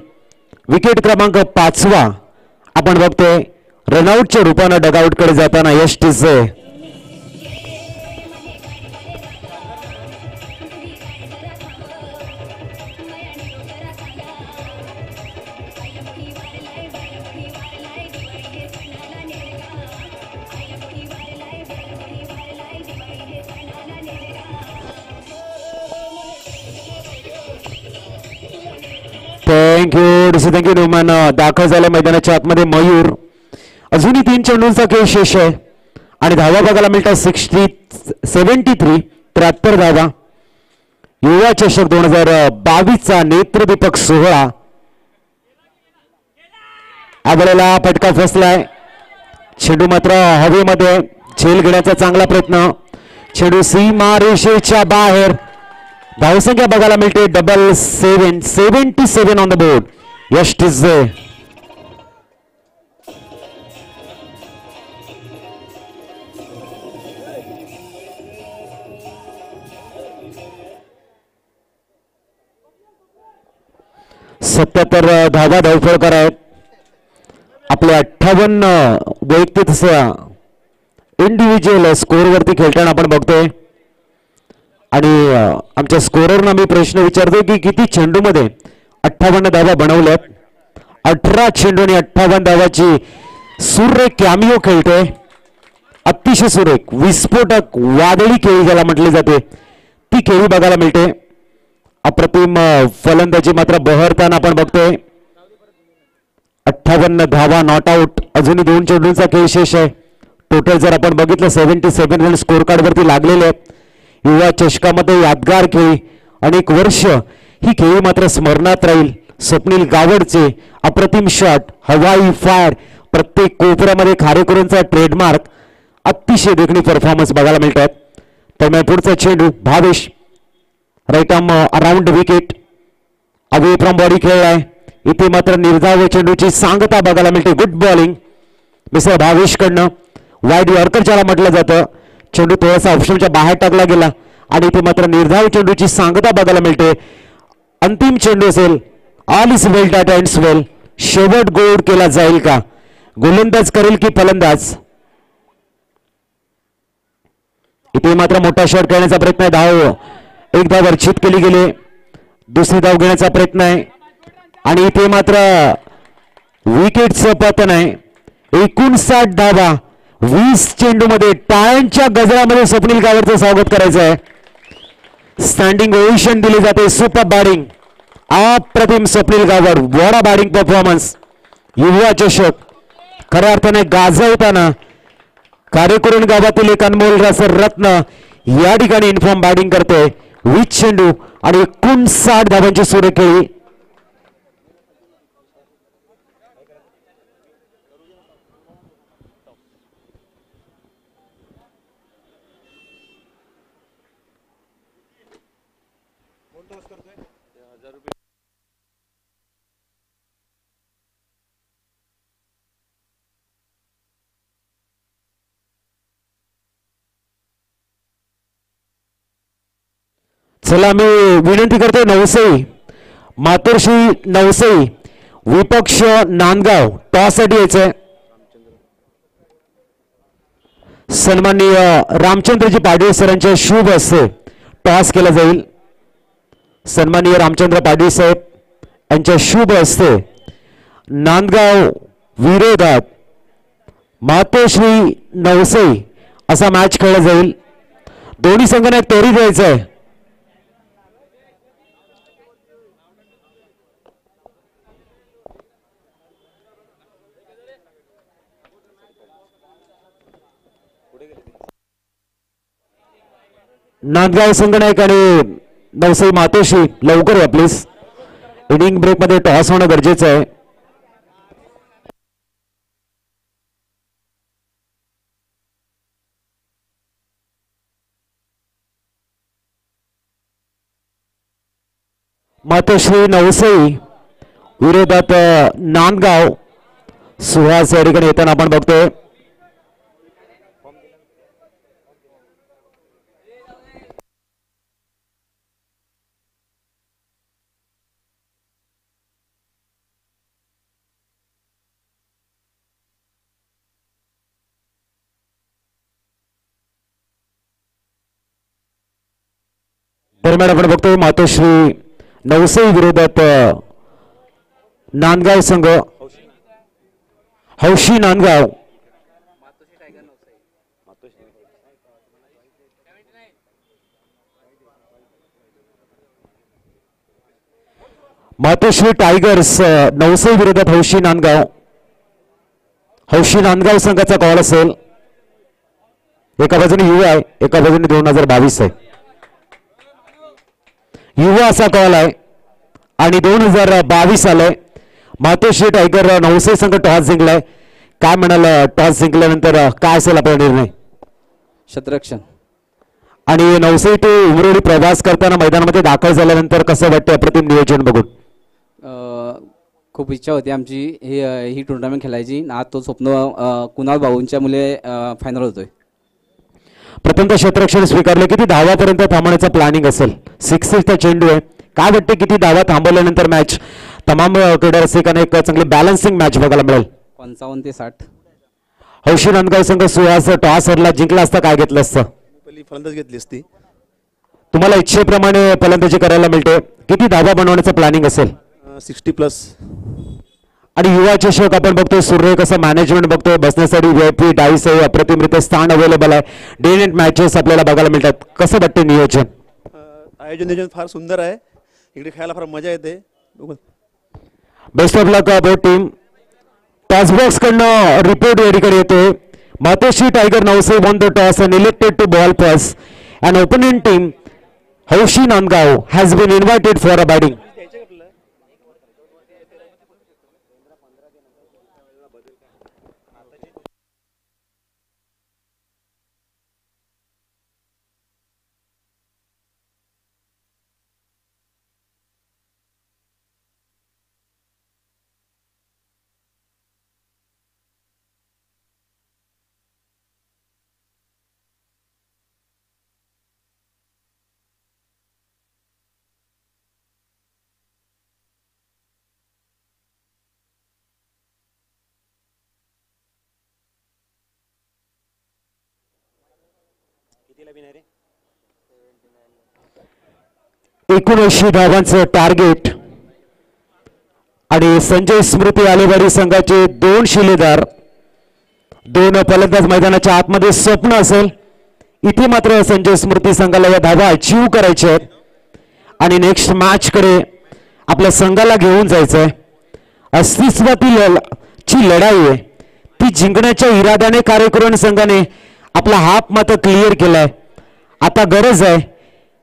विकेट क्रमांक 5वा आपण बघतोय रनआउटच्या रूपानं डगआउटकडे जाताना यश टिसे. थँक्यू डिसे, थँक्यू. न्यूमॅन दाखल झाल्या मैदानाच्या आतमध्ये. मयूर, अजूनही 3 चेंडूंचा खेळ शेष आहे आणि धावा बघायला मिळतात 73 धावा. युवा चषक 2022चा नेत्रदीपक सोहळा. आबळेला फटका फसलाय. चेंडू मात्र हवेमध्ये झेल घेण्याचा चांगला प्रयत्न. चेंडू सीमा रेषेच्या बाहेर. धावसंख्या बघायला मिळते 77 ऑन द बोर्ड. यश टिसे. सत्याहत्तर धावा धावफलकार आहेत. आपल्या 58 वैयक्तिक इंडिव्हिज्युअल स्कोअरवरती खेळताना आपण बघतोय आणि आमच्या स्कोररना मी प्रश्न विचारतोय की किती चेंडूमध्ये 58 धावा बनवल्यात. 18 चेंडू आणि 58 धावाची सुरेख कॅमिओ खेळतोय. अतिशय सुरेख, विस्फोटक, वादळी खेळी ज्याला म्हटले जाते ती खेळी बघायला मिळते. अप्रतिम फलंदाजी मात्र बहरताना आपण बघतोय. 58 धावा, नॉट आउट. अजूनही 2 चेंडूंचा खेळ शेष आहे. टोटल जर आपण बघितलं 77 रन स्कोर कार्ड वरती लागलेले आहेत. युवा चषकामध्ये यादगार खेळी, अनेक वर्ष ही खेळी मात्र स्मरणात राहील. स्वप्नील गावडचे अप्रतिम शॉट, हवाई फायर, प्रत्येक कोपऱ्यामध्ये खारेकुरांचा ट्रेडमार्क, अतिशय देखणी परफॉर्मन्स बघायला मिळतात. त्यामुळे पुढचा चेंडू Bhavesh, right arm around wicket, away from body खेळलाय. इथे मात्र निर्धाव चेंडूची सांगता बघायला मिळते. गुड बॉलिंग मिस्टर भावेश कडनं. वाईड यॉर्कर ज्याला म्हटलं जातं. चेंडू थोडासा ऑप्शनच्या बाहेर टाकला गेला आणि इथे मात्र निर्धाव चेंडूची सांगता बघायला मिळते. अंतिम चेंडू असेल. All is well that ends well. शेवट गोड केला जाईल का? गोलंदाज करेल की फलंदाज? इथे मात्र मोठा शॉट खेळण्याचा प्रयत्न आहे. धाव एकदा वर्षित केली गेली. दुसरी धाव घेण्याचा प्रयत्न आहे आणि इथे मात्र विकेटचं पतन आहे. 59 धावा 20 चेंडू मध्ये. टाळ्यांच्या गजरामध्ये स्वप्नील गावडचं स्वागत करायचं आहे. स्टँडिंग ओव्हेशन दिली जाते. सुपर बॅटिंग, अप्रतिम Swapnil Gawad. What a batting performance. युवा चषक खऱ्या अर्थाने गाजवताना खारेकुरण गावातील एक अनमोल रत्न या ठिकाणी इन्फॉर्म बॅटिंग करते. 20 चेंडू आणि 59 धावांची सुरेख खेळी. चला मी विनंती करतो नवसई मातोश्री नवसई विपक्ष नांदगाव टॉस साठी यायचंय. सन्माननीय रामचंद्रजी पाटील सरांच्या शुभ हस्ते टॉस केला जाईल. सन्माननीय रामचंद्र पाटील साहेब यांच्या शुभ हस्ते नांदगाव विरोधात मातोश्री नवसई असा मॅच खेळला जाईल. दोन्ही संघांना एक त्वरित द्यायचं आहे. नांदगाव संघनायक आणि नवसई मातोश्री लवकर या प्लीज. इनिंग ब्रेक मध्ये टॉस होणं गरजेचं आहे. मातोश्री नवसई विरोधात नांदगाव सुहास या ठिकाणी येताना आपण बघतोय. दरम्यान आपण बघतोय मातोश्री नवसई विरोधात नांदगाव संघ हौशी नांदगाव. मातोश्री टायगर्स नवसई विरोधात हौशी नांदगाव. हौशी नांदगाव संघाचा कॉल असेल. एका बाजूने युवा आहे, एका बाजूने 2022 आहे. युवा असा कॉल आहे आणि 2022 आलाय. मातोश्री टायगर नवसई संघ टॉस जिंकलाय. काय म्हणाल टॉस जिंकल्यानंतर काय असेल आपला निर्णय? क्षेत्ररक्षण. आणि नवसई टू उमरोडी प्रवास करताना मैदानामध्ये दाखल झाल्यानंतर कसं वाटतं अप्रतिम नियोजन बघून? खूप इच्छा होती आमची ही टुर्नामेंट खेळायची. आज तो स्वप्न कुणाल भाऊंच्या मुले फायनल होतोय. प्रथमतः क्षेत्ररक्षण स्वीकारले. किती धावापर्यंत थांबण्याचा प्लॅनिंग असेल? 66चा चेंडू आहे. काय वाटते किती धावा थांबवल्यानंतर मॅच तमाम क्रीडा रसिकांना एक चांगली बॅलन्सिंग मॅच बघायला मिळेल? 55 ते 60. हौशी नांदगाव संघ सुहास टॉस हरला, जिंकला असता काय घेतलं असतं? पहिली फलंदाज घेतली असती. तुम्हाला इच्छेप्रमाणे फलंदाजी करायला मिळते. किती धावा बनवण्याचं प्लॅनिंग असेल? 60+. आणि युवा चषक आपण बघतोय सूर्य कसं मॅनेजमेंट बघतोय. बसण्यासाठी VIP डाईस आहे, अप्रतिमरित्या स्थान अवेलेबल आहे. डे नाईट मॅचेस आपल्याला बघायला मिळतात. कसं वाटतं नियोजन? नियोजन फार सुंदर आहे. इकडे खेळायला फार मजा येते. Best of luck both team. Toss box कडनं रिपोर्ट या ठिकाणी येतोय. मातोश्री tiger नवसई won the toss and elected to ball first. An opponent team हौशी Nandgaon has been invited for a batting. Winner आहे 79 धावांचं टार्गेट आणि संजय स्मृती आलेवाडी संघाचे 2 शिलेदार 2 फलंदाज मैदानाच्या आतमध्ये स्वप्न असेल. इथे मात्र संजय स्मृती संघाला या धावा अचीव करायच्या आहेत आणि नेक्स्ट मॅच कडे आपल्या संघाला घेऊन जायचंय. अस्तित्वातील ची लढाई आहे ती जिंकण्याच्या इराद्याने कार्यकर्ता संघाने आपला हाफ मात्र क्लिअर केलाय. आता गरज आहे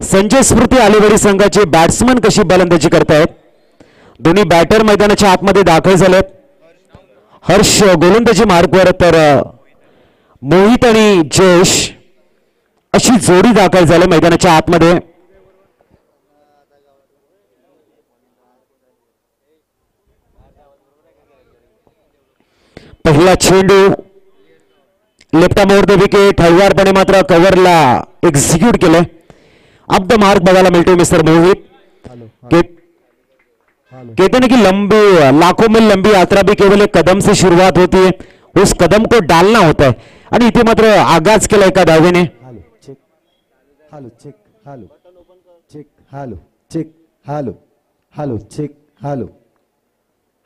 संजय स्मृती आलेवाडी संघाचे बॅट्समन कशी फलंदाजी करतायत. दोन्ही बॅटर मैदानाच्या आतमध्ये दाखल झालेत. हर्ष गोलंदाजी मार्कवर तर मोहित आणि जयेश अशी जोडी दाखल झाली मैदानाच्या आतमध्ये. पहिला चेंडू लेफ्ट मोर द विकेट हळवारपणे मात्र कव्हरला एक्झिक्यूट केलंय ऑफ द मार्क बघायला मिळतोय मिस्टर मोहित। कहते हैं कि लंबी लाखों में लंबी यात्रा भी केवल एक कदम से शुरुआत होती है, उस कदम को डालना होता है। आणि इथे मात्र आगाज केला एका धावेने। Hello check hello check hello check hello check hello hello check hello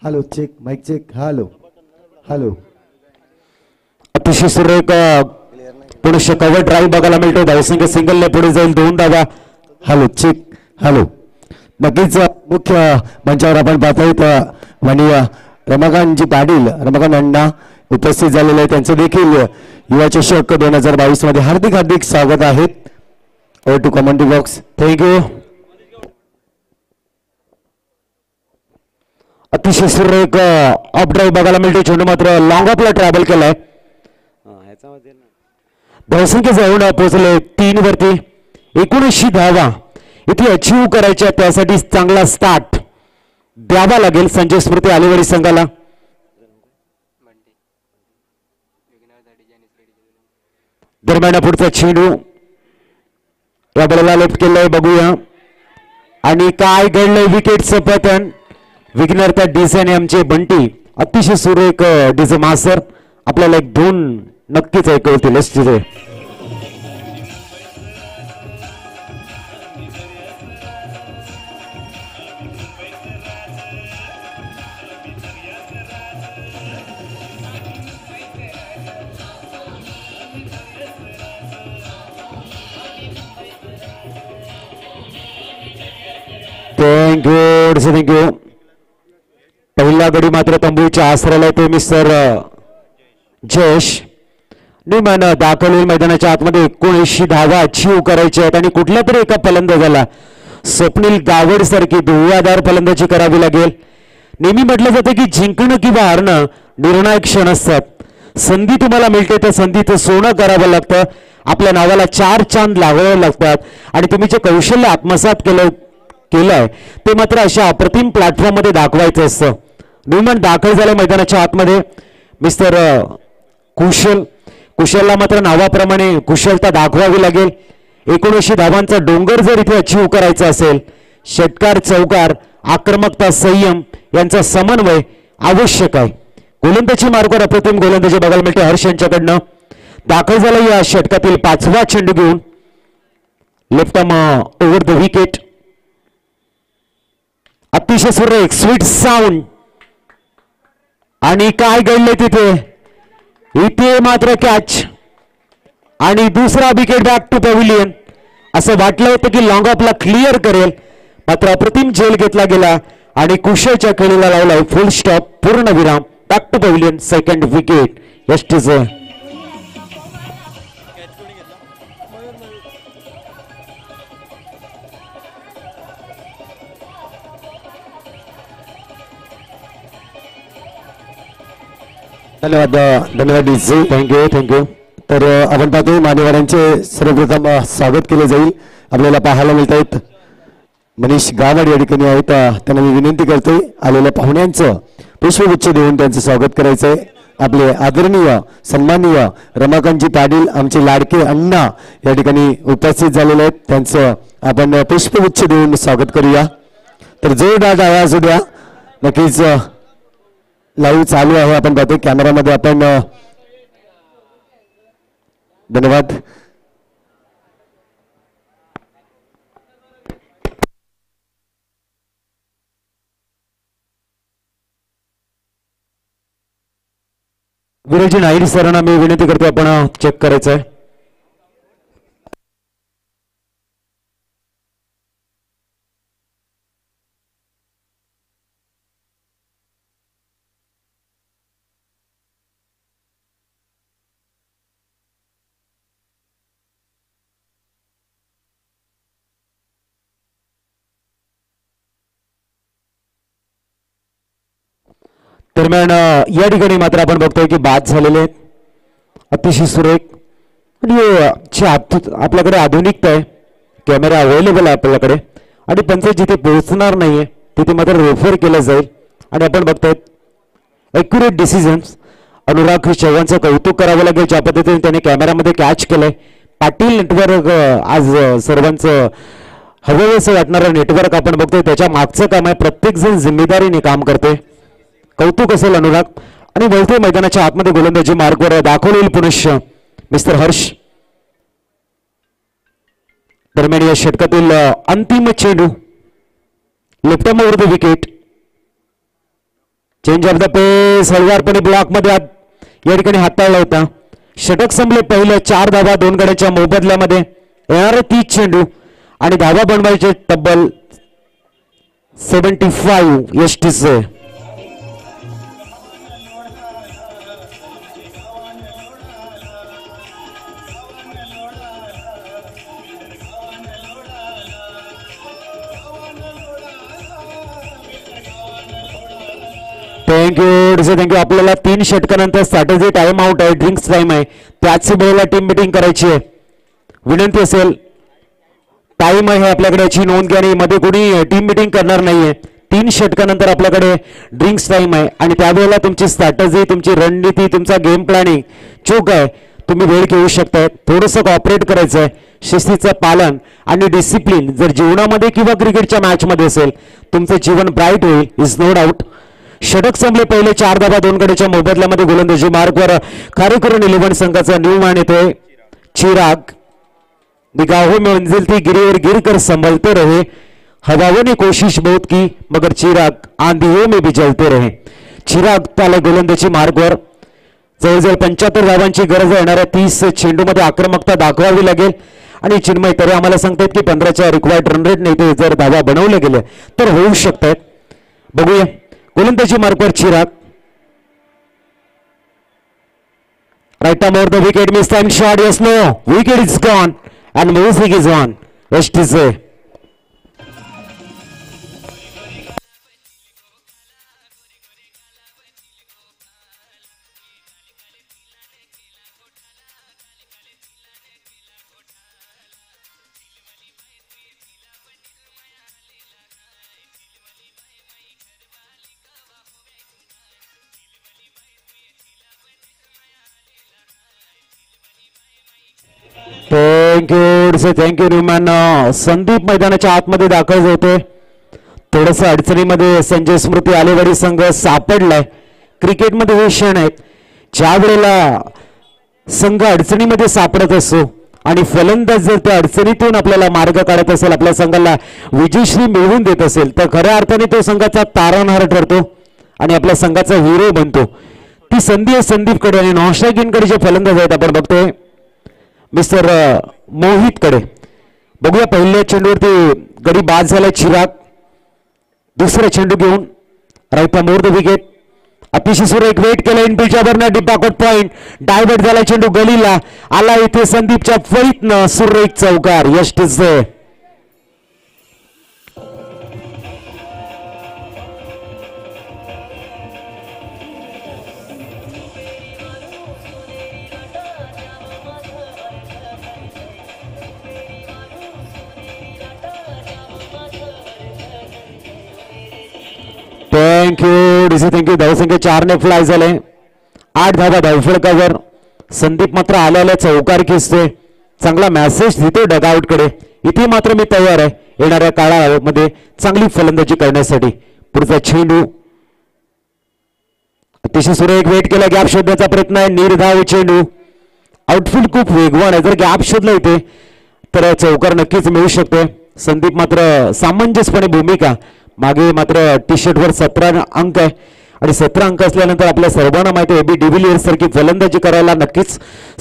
hello check mic check hello hello अतिशय सुरेख पुरुष कव्हर ड्राईव्ह बघायला मिळतो। धावसंख्या सिंगलने पुढे जाईल 2 धावा। हॅलो चेक हॅलो नक्कीच मुख्य मंचावर आपण पाहतोय माननीय रमाकांतजी पाटील रमाकांत अण्णा उपस्थित झालेले आहे। त्यांचं देखील युवा चषक 2022 मध्ये हार्दिक हार्दिक स्वागत आहे। Over to commentary box. Thank you. अतिशय सुरेख ऑफ ड्राईव्ह बघायला मिळतो। चेंडू मात्र लॉंग ऑफला ट्रॅव्हल केलाय। धावसंख्या जाऊन पोहोचले 3 वरती। 19 धावा इथे अचीव करायच्या, त्यासाठी चांगला स्टार्ट द्यावा लागेल संजय स्मृती आलेवाडी संघाला। दरम्यान पुढचा चेंडू या बॉलला लेफ्ट केलंय, बघूया आणि काय घडलंय। विकेटचं पतन विग्नर त्या डिझाईन आमचे बंटी अतिशय सुरेख डिझे मास्टर आपल्याला 1-2 नक्कीच ऐकवतील तिथे। थँक्यू। पहिला गडी मात्र तंबूच्या आसऱ्याला ते मिस्टर जयेश निमन दाखल होईल मैदानाच्या आतमध्ये। 19 धावा अचीव करायच्या आहेत आणि कुठल्या तरी एका फलंदाजाला स्वप्नील गावड सारखी धुव्वादार फलंदाजी करावी लागेल। नेहमी म्हटलं जातं की जिंकणं किंवा हारणं निर्णायक क्षण असतात। संधी तुम्हाला मिळते त्या संधीचं सोनं करावं लागतं, आपल्या नावाला 4 चांद लावावे लागतात आणि तुम्ही जे कौशल्य आत्मसात केलंय ते मात्र अशा अप्रतिम प्लॅटफॉर्म मध्ये दाखवायचं असतं। न्यूमन दाखल झालं मैदानाच्या आतमध्ये मिस्टर कुशलला मात्र नावाप्रमाणे कुशलता दाखवावी लागेल। 19 धावांचा डोंगर जर इथे अचीव करायचा असेल, षटकार चौकार आक्रमकता संयम यांचा समन्वय आवश्यक आहे। गोलंदाजी मार्गावर अप्रतिम गोलंदाजी बघायला मिळते हर्ष यांच्याकडनं। दाखल झाला या षटकातील 5वा चेंडू घेऊन left arm over the wicket. अतिशय सुरेख स्वीट साऊंड आणि काय घडले तिथे, इथे मात्र कॅच आणि दुसरा विकेट बॅक टू पॅव्हिलियन। असं वाटलं होतं की लॉंग ऑफला क्लिअर करेल, मात्र अप्रतिम झेल घेतला गेला आणि कुशलच्या खेळीला लावलाय फुल स्टॉप, पूर्ण विराम। Back to pavilion, second wicket यष्टीचे। धन्यवाद डीजे। थँक्यू। तर आपण पाहतो मान्यवरांचे सर्वप्रथम स्वागत केले जाईल। आपल्याला पाहायला मिळत आहेत मनीष गावड या ठिकाणी आहेत। त्यांना मी विनंती करतोय आलेल्या पाहुण्यांचं पुष्पगुच्छ देऊन त्यांचं स्वागत करायचंय। आपले आदरणीय सन्माननीय रमाकांतजी पाटील आमचे लाडके अण्णा या ठिकाणी उपस्थित झालेले आहेत, त्यांचं आपण पुष्पगुच्छ देऊन स्वागत करूया। तर जोरदार टाळ्या असू द्या। नक्कीच लाईव्ह चालू आहे, आपण पाहतो कॅमेरामध्ये आपण। धन्यवाद। विराजी नाईक सरांना मी विनंती करतो आपण चेक करायचं आहे। दरम्यान या ठिकाणी मात्र आपण बघतोय की बाद झालेले आहेत, अतिशय सुरेख आणि आपल्याकडे आधुनिकता आहे, कॅमेरा अवेलेबल आहे आपल्याकडे आणि पंच जिथे पोहोचणार नाहीये तिथे मात्र रेफर केलं जाईल आणि आपण बघतोय ॲक्युरेट डिसिजन्स। अनुराग चव्हाणचं कौतुक करावं लागेल, ज्या पद्धतीने त्याने कॅमेरामध्ये कॅच केलंय, पाटील नेटवर्क आज सर्वांचं हवं असं वाटणारं नेटवर्क आपण बघतोय. त्याच्या मागचं काम आहे, प्रत्येक जण जिम्मेदारीने काम करते. कौतुक असेल अनुराग. आणि वळते मैदानाच्या आतमध्ये गोलंदाजी मार्गवर दाखवलेली पुनश्च मिस्टर हर्ष. दरम्यान या षटकातील अंतिम चेंडू left over the wicket. Change of the pace हळवारपणे ब्लॉक मध्ये या ठिकाणी हाताळला होता. षटक संपले पहिलं. 4 धावा 2 गड्याच्या मोबदल्यामध्ये. येणारे 30 चेंडू आणि धावा बनवायचे तब्बल 75 एसटीचे. थँक्यू. आपल्याला 3 षटकानंतर स्ट्रॅटेजी टाइम आउट आहे, ड्रिंक्स टाइम आहे. त्याच वेळेला टीम मिटिंग करायची आहे. विनंती असेल, टाइम आहे आपल्याकडे याची नोंद घ्या. आणि मध्ये कोणी टीम मिटिंग करणार नाहीये. 3 षटकानंतर आपल्याकडे ड्रिंक्स टाइम आहे आणि त्यावेळेला तुमची स्ट्रॅटेजी, तुमची रणनीती, तुमचा गेम प्लॅनिंग चूक आहे, तुम्ही वेळ घेऊ शकताय. थोडंसं कॉपरेट करायचं आहे. शिस्तीचं पालन आणि डिसिप्लिन जर जीवनामध्ये किंवा क्रिकेटच्या मॅच मध्ये असेल, तुमचं जीवन ब्राईट होईल, इज नो डाऊट. षटक संपले पहिले. 4 धावा 2 गड्याच्या मोबदल्यामध्ये गोलंदाजी मार्गवर खारेकुरण 11 संघाचा न्यू मॅन येतोय चिराग. निगाहों में मंजिल थी गिरी और गिर कर संभलते रहे, हवाओं ने कोशिश बहुत की मगर चिराग आंधियों में भी जलते रहे. चिराग त्याला गोलंदाजी मार्गवर. जवळजवळ 75 धावांची गरज आहे. येणाऱ्या 30 चेंडूमध्ये आक्रमकता दाखवावी लागेल. आणि चिन्मय तरी आम्हाला सांगतायत की 15च्या रिक्वायर्ड रन रेट नाही, ते जर धावा बनवल्या गेल्या तर होऊ शकतात. बघूया गोलंदाजी मार्गवर Chirag. Right arm over the wicket. Miss time shot. Yes no. Wicket is gone and music is on. STC. Thank you Newman. Sandeep मैदानाच्या आतमध्ये दाखल होतोय. थोडस अडचणीमध्ये संजय स्मृती आलेवाडी संघ सापडलाय. क्रिकेटमध्ये हे क्षण आहेत ज्या वेळेला संघ अडचणीमध्ये सापडत असतो आणि फलंदाज जर त्या अडचणीतून आपल्याला मार्ग काढत असेल, आपल्या संघाला विजयश्री मिळवून देत असेल, तर खऱ्या अर्थाने तो संघाचा तारणहार ठरतो आणि आपल्या संघाचा हिरो बनतो. ती संधी आहे संदीपकडे. आणि नॉस्ट्रायकिंगकडे जे फलंदाज आहेत आपण बघतोय मिस्टर मोहित कडे. बघूया पहिल्या चेंडूवरती गडी बाद झाला चिराग. दुसरा चेंडू घेऊन right arm over the wicket. अतिशय सुरेख वेट केला इनफिल्डच्या वरनं डीप बॅकवर्ड पॉइंट. डायव्हर्ट झाला चेंडू गलीला आला. इथे संदीपच्या फळीतनं सुरेख चौकार. यष्टीचे. थँक्यू. धावसंख्या 4 फ्लाय झाले. 8 धावा धावफलकावर. संदीप मात्र आल्याला चौकार खेचतोय. चांगला मेसेज देतोय डगआउट कडे. इथे मात्र मी तयार आहे येणाऱ्या काळामध्ये चांगली फलंदाजी करण्यासाठी. पुढचा चेंडू अतिशय सुरेख वेट केला. गॅप शोधण्याचा प्रयत्न आहे. निर्धाव चेंडू. आउटफील्ड खूप वेगवान आहे. जर गॅप शोधला इथे तर चौकार नक्कीच मिळू शकतोय. संदीप मात्र सामंजस्यपणे भूमिका. मागे मात्र टी शर्ट वर 17 अंक आहे आणि 17 अंक असल्यानंतर आपल्या सर्वांना माहिती आहे एबी डिव्हिलियर्स सारखी फलंदाजी करायला नक्कीच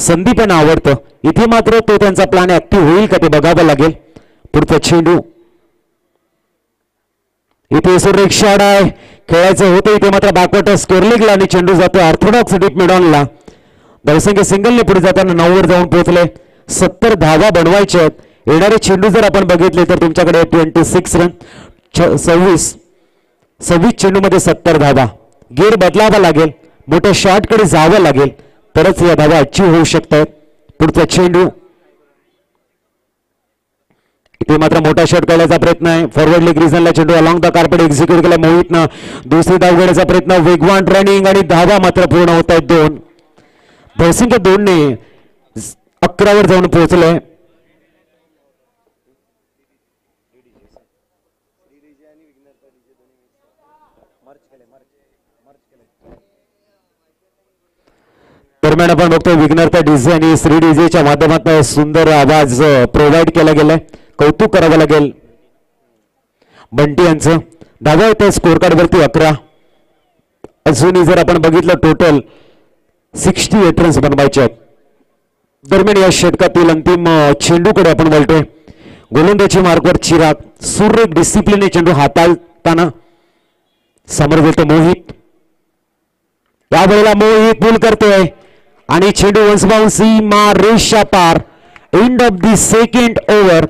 संदीप यांना आवडतं. इथे मात्र तो त्यांचा प्लॅन ऍक्टिव्ह होईल का ते बघावं लागेल. पुढचा चेंडू इथे सुरेख शॉट आहे. खेळायचं होतं इथे मात्र बॅकवर्ड स्केअरलेगला आणि चेंडू जातो ऑर्थोडॉक्स डीप मिडॉनला. धावसंख्या सिंगलने पुढे जाताना 9 वर जाऊन पोहोचले. 70 धावा बनवायचे आहेत. येणारे चेंडू जर आपण बघितले तर तुमच्याकडे 26 रन. 26 चेंडूमध्ये 70 धावा. गिअर बदलावा लागेल. मोठ्या शॉटकडे जावं लागेल तरच या धावा अचीव होऊ शकतात. पुढचा चेंडू इथे मात्र मोठा शॉट काढण्याचा प्रयत्न आहे. फॉरवर्ड लेग रिजनला चेंडू अलॉंग द कार्पेट एक्झिक्यूट केला मोहितनं. दुसरी धाव घेण्याचा प्रयत्न. वेगवान रनिंग आणि धावा मात्र पूर्ण होत आहेत 2. धावसंख्या 2 ने 11 वर जाऊन पोहोचले. दरम्यान आपण बघतोय विघ्नहर्ता डीजे आणि श्री डीजेच्या माध्यमातून सुंदर आवाज प्रोव्हाइड केला गेलाय. कौतुक करावं लागेल बंटी यांचं. धावा येते स्कोर कार्ड वरती 11. अजूनही जर आपण बघितलं टोटल 68 रन्स बनवायचे आहेत. दरम्यान या षटकातील अंतिम चेंडूकडे आपण वळतोय. गोलंदाजी मार्कवर चिराग सुरेख डिसिप्लिन चेंडू हाताळताना समोर येतो मोहित. यावेळेला मोहित पूल करतोय आणि चेंडू वन्स बाउन्सी रेषा पार. End of the second over.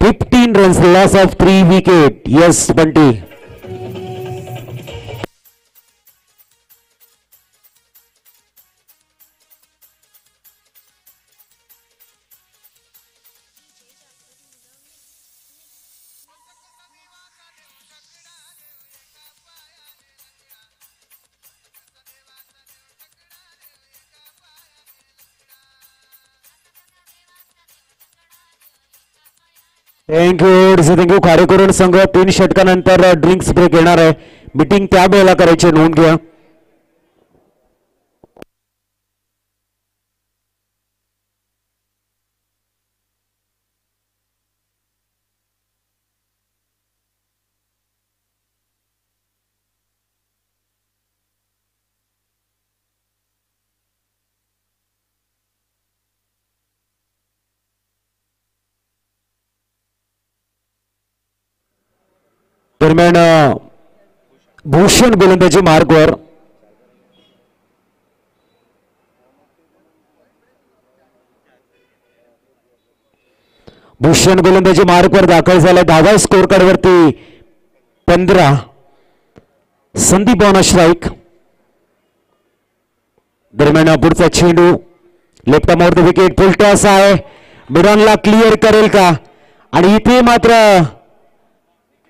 15 runs loss of 3 wicket. Yes Bunty. Thank you Kharekuran संघ 3 षटकानंतर ड्रिंक्स ब्रेक येणार आहे. मीटिंग त्यावेळेला करायची, नोंद घ्या. दरम्यान भूषण गोलंदाजी मार्कवर. भूषण गोलंदाजी मार्कवर दाखल झाला. धावा स्कोर कार्ड वरती 15. Sandeep on strike. दरम्यान पुढचा चेंडू लेफ्ट आर्मवर विकेट. फुल टॉस आहे. मिडॉनला क्लिअर करेल का? आणि इथे मात्र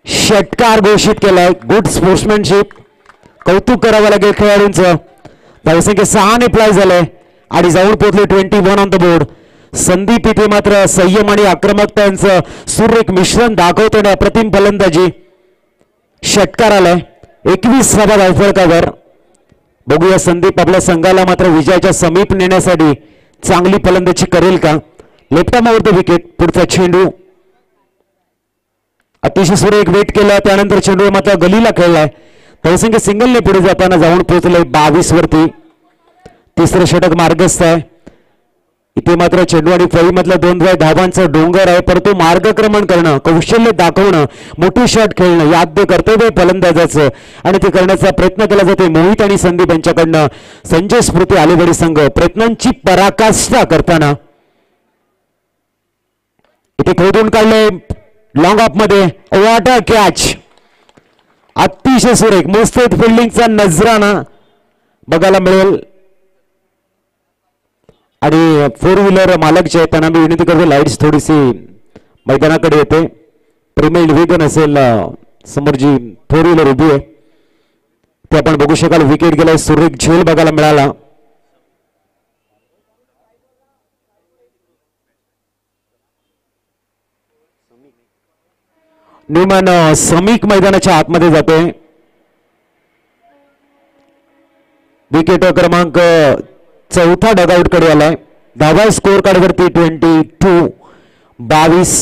षटकार घोषित केलाय. गुड स्पोर्ट्समॅनशिप. कौतुक करावं लागेल खेळाडूंचं. धावसंख्या 6 ने प्लाय झालंय आणि जाऊन पोहोचले 21 ऑन द बोर्ड. संदीप इथे मात्र संयम आणि आक्रमकतांचं सुरेख मिश्रण दाखवतो. अप्रतिम फलंदाजी. षटकार आलाय 21 धावफलकावर. बघूया संदीप आपल्या संघाला मात्र विजयाच्या समीप नेण्यासाठी चांगली फलंदाजी करेल का? Left arm over wicket. पुढचा चेंडू अतिशय सुरेख वेट केला. त्यानंतर चेंडू मात्र गलीला खेळलाय. धावसंख्या सिंगलने पुढे जाताना जाऊन पोहोचले 22 वरती. तिसरं षटक मार्गस्थ आहे. इथे मात्र चेंडू आणि फळीमधल्या 2 धावांचं डोंगर आहे. परंतु मार्गक्रमण करणं, कौशल्य दाखवणं, मोठी शॉट खेळणं हे आद्य कर्तव्य फलंदाजाचं आणि ते करण्याचा प्रयत्न केला जातो मोहित आणि संदीप यांच्याकडनं. संजय स्मृती आलेवाडी संघ प्रयत्नांची पराकाष्ठा करताना इथे खोदून काढले. लॉंग ऑफ मध्ये वॉटर कॅच. अतिशय सुरेख मुस्तैद फिल्डिंगचा नजराना बघायला मिळेल. आणि 4 व्हीलर मालक जे आहेत त्यांना मी विनंती करतो लाईट्स थोडीशी मैदानाकडे येते. प्रीमियर वेगन असेल समोर जी 4 व्हीलर उभी आहे ते आपण बघू शकाल. विकेट गेलाय. सुरेख झेल बघायला मिळाला. न्यूमॅन समीक मैदानाच्या आतमध्ये जाते. विकेट क्रमांक 4था डगआउट कडे आलाय. धावा स्कोर कार्ड वरती 22.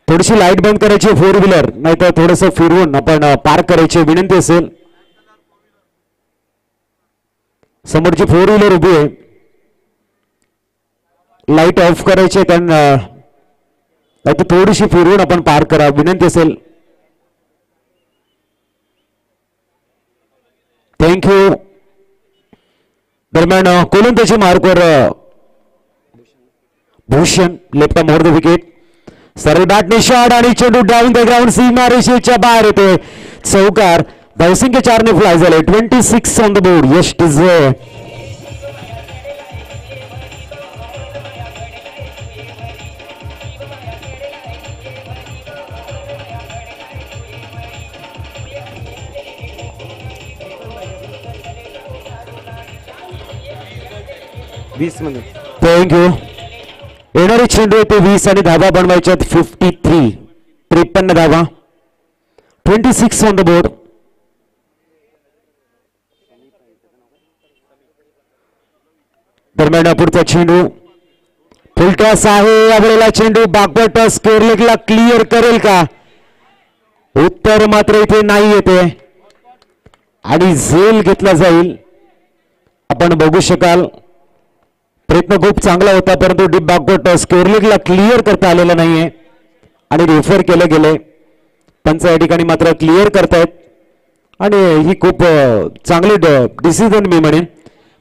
थोडीशी लाईट बंद करायची 4 व्हीलर, नाहीतर थोडस फिरवून आपण पार्क करायची विनंती असेल. समोरची 4 व्हीलर उभी आहे. लाईट ऑफ करायचे त्यांना, नाहीतर थोडीशी फिरवून आपण पार करा विनंती असेल. थँक्यू. दरम्यान गोलंदाजी मार्कवर Bhushan left arm the wicket. सरळ बॅटने शॉट आणि चेंडू डाऊन द ग्राउंड सीमा रेषेच्या बाहेर येतोय. चौकार. धावसंख्या 4 ने फ्लाय झाले. 26 on the board. Yash DJ. 20 मध्ये. थँक्यू. येणारे चेंडू ते 20 आणि धावा बनवायच्यात 53. 53 धावा. 26 ऑन द बोर्ड. दरम्यान पुढचा चेंडू फुलटॉस आहे. यावेळेला चेंडू बॅकवर्ड टॉस स्क्वेअरलेगला क्लिअर करेल का? उत्तर मात्र इथे नाही येते आणि झेल घेतला जाईल. आपण बघू शकाल प्रयत्न खूप चांगला होता परंतु डीप बॅकवर्ड टॉस स्क्वेअरलेगला क्लिअर करता आलेला नाहीये आणि रेफर केले गेले. पंच या ठिकाणी मात्र क्लिअर करतायत आणि ही खूप चांगली डिसिजन मी म्हणेन.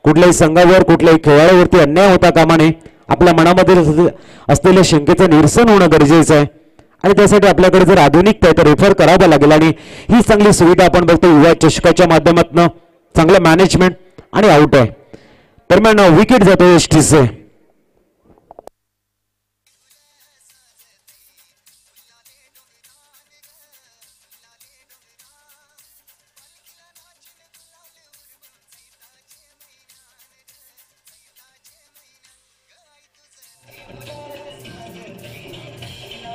कुठल्याही संघावर कुठल्याही खेळाडूवरती अन्याय होता कामा नये. आपल्या मनामध्ये असलेल्या शंकेचं निरसन होणं गरजेचं आहे आणि त्यासाठी आपल्याकडे जर आधुनिकता आहे तर रेफर करावं लागेल आणि ही चांगली सुविधा आपण बघतो युवा चषकाच्या माध्यमातून. चांगलं मॅनेजमेंट आणि आउट आहे. दरम्यान विकेट जातो एसटीचे.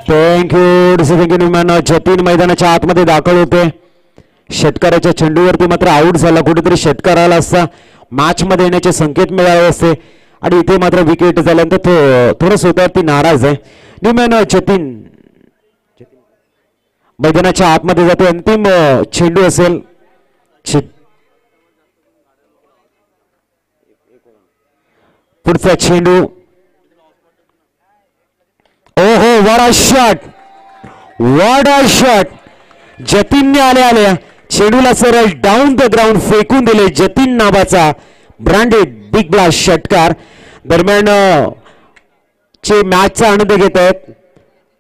थँक्यू. जतीन मैदानाच्या आतमध्ये दाखल होते. षटकाराच्या चेंडूवरती मात्र आउट झाला. कुठेतरी षटकाराला असता मॅच मध्ये येण्याचे संकेत मिळाले असते आणि इथे मात्र विकेट झाल्यानंतर थोडं स्वतःवरती नाराज आहे. न्यूमॅन जतीन मैदानाच्या आतमध्ये जाते. अंतिम चेंडू असेल. पुढचा चेंडू. ओहो what a shot. What a shot. जतीनने आल्या चेंडूला सरळ डाऊन द ग्राउंड फेकून दिले. जतीन नावाचा ब्रँडेड बिग ब्लास्ट षटकार. दरम्यान चे मॅचचा आनंद घेत आहेत.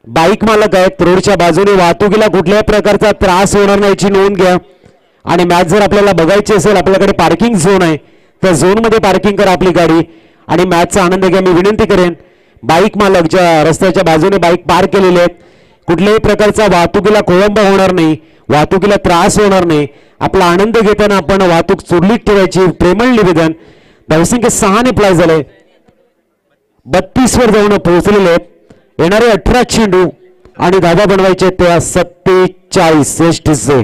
बाईक मालक आहेत. रोडच्या बाजूने वाहतुकीला कुठल्याही प्रकारचा त्रास होणार नाही याची नोंद घ्या आणि मॅच जर आपल्याला बघायची असेल आपल्याकडे पार्किंग झोन आहे. त्या झोनमध्ये पार्किंग करा आपली गाडी आणि मॅचचा आनंद घ्या. मी विनंती करेन बाईक मालक ज्या रस्त्याच्या बाजूने बाईक पार्क केलेले आहेत कुठल्याही प्रकारचा वाहतुकीला खोळंबा होणार नाही. वाहतुकीला त्रास होणार नाही. आपला आनंद घेताना आपण वाहतूक सुरळीत ठेवायची प्रेमळ निवेदन. धावसंख्या 6 ने प्लाय झाले. 32 वर जाऊन पोहोचलेले आहेत. येणारे 18 चेंडू आणि धावा बनवायचे त्या 47 एसटीचे.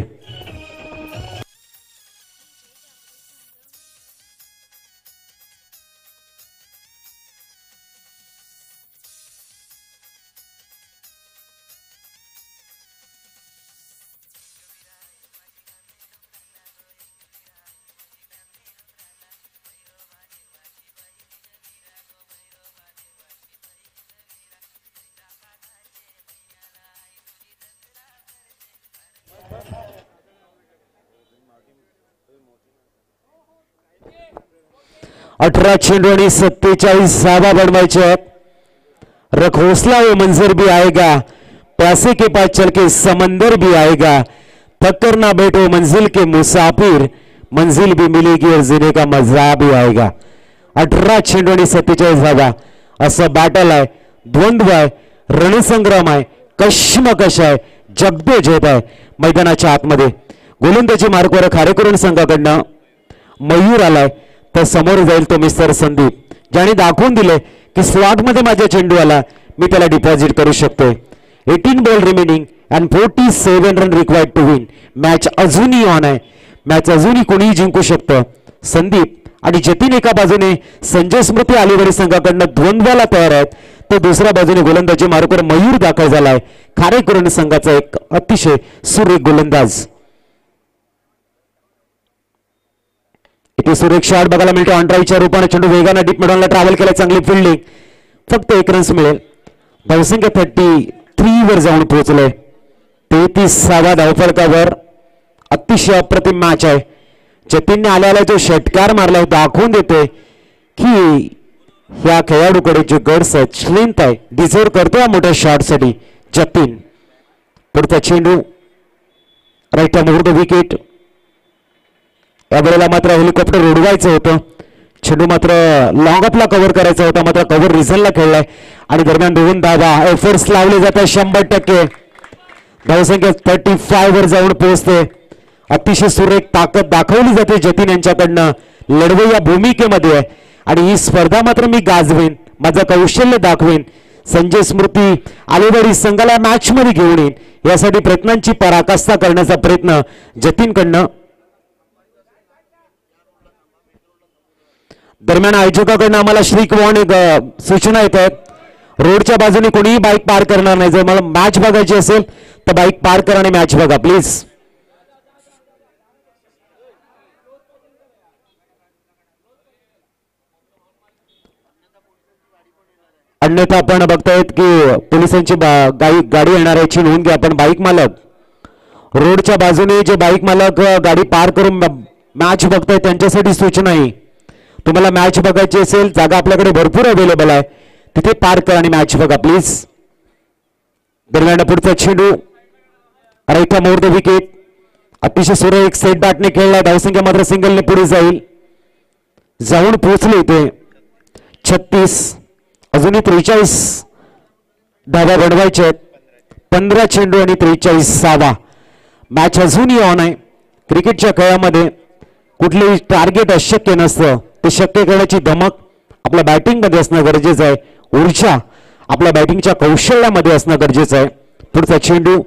अठरा चेंडू आणि 47 धावा बनवायचे आहेत. रख हौसला वो मंजर भी आएगा. प्यासे के पास चल के समंदर भी आएगा. थक्कर ना बैठो मंजिल के मुसाफिर. मंजिल भी मिलेगी और जीने का मजा भी आएगा. 18 चेंडू आणि 47 धावा. असं बॅटल आहे. द्वंद्व आहे. रणसंग्राम आहे. कश्मकश आहे. जगदोजहद आहे मैदानाच्या आतमध्ये. गोलंदाजी मार्गावर खारेकुरण संघाकडनं मयूर आलाय तर समोर जाईल तो मिस्टर संदीप ज्याने दाखवून दिले की स्लॉट मध्ये माझा चेंडू आला मी त्याला डिपॉझिट करू शकतो. 18 ball remaining and 47 run required to win. Match अजूनही ऑन आहे. मॅच अजूनही कोणीही जिंकू शकतं. संदीप आणि जतीन एका बाजूने संजय स्मृती अलीवडी संघाकडनं द्वंद्वाला तयार आहेत तर दुसऱ्या बाजूने गोलंदाजी मार्गावर मयूर दाखल झालाय. खारेकुरण संघाचा एक अतिशय सुरेख गोलंदाज. इथे सुरेख शॉट बघायला मिळतो. ऑनड्राईव्हच्या रूपाने चेंडू वेगाने डीप मिडॉनला ट्रॅव्हल केला. चांगली फिल्डिंग. फक्त 1 रन्स मिळेल. धावसंख्या 33 वर जाऊन पोहोचले. 33व्या धावफलकावर. अतिशय अप्रतिम मॅच आहे. जतीनने आल्याला जो षटकार मारलाय दाखवून देतोय की ह्या खेळाडूकडे जो गट्स आहे स्ट्रेंथ आहे डिझर्व करतो या मोठ्या शॉटसाठी जतीन. पुढचा चेंडू राईट मुहूर्त विकेट. यावेळेला मात्र हेलिकॉप्टर उडवायचं होतं. चेंडू मात्र लॉंग अपला कव्हर करायचा होता मात्र कव्हर रिझनला खेळलाय आणि दरम्यान 2 धावा एफर्ट्स लावले जातात 100%. धावसंख्या 35 वर जाऊन पोहोचते. अतिशय सुरेख ताकद दाखवली जाते जतीन यांच्याकडनं. लढवय्या भूमिकेमध्ये आहे आणि ही स्पर्धा मात्र मी गाजवेन, माझं कौशल्य दाखवेन, संजय स्मृती आलेवाडी संघाला मॅच मध्ये घेऊन येईन यासाठी प्रयत्नांची पराकाष्ठा करण्याचा प्रयत्न जतीनकडनं. दरम्यान आयोजकाकडनं आम्हाला श्रीक एक सूचना येत आहेत, रोडच्या बाजूने कोणीही बाईक पार करणार नाही. जर मला मॅच बघायची असेल तर बाईक पार करा आणि मॅच बघा प्लीज. अन्यथा आपण बघतायत की पोलिसांची गाडी येणार याची नोंद घ्या. आपण बाईक मालक रोडच्या बाजूने जे बाईक मालक गाडी पार करून मॅच बघतायत त्यांच्यासाठी सूचना आहे, तुम्हाला मॅच बघायची असेल जागा आपल्याकडे भरपूर अवेलेबल आहे, तिथे पार करा आणि मॅच बघा प्लीज. दरम्यान पुढचा चेंडू राईट मोर द विकेट, अतिशय सुरेख सेट बॅटने खेळला, धावसंख्या मात्र सिंगलने पुढे जाऊन पोहोचले ते 36, अजूनही 43 धावा बनवायचे आहेत. 15 चेंडू आणि 43 मॅच अजूनही ऑन आहे. क्रिकेटच्या खेळामध्ये कुठलेही टार्गेट अशक्य नसतं, ते शक्य करण्याची धमक आपल्या बॅटिंग मध्ये असणं गरजेचं आहे, ऊर्जा आपल्या बॅटिंगच्या कौशल्यामध्ये असणं गरजेचं आहे. पुढचा चेंडू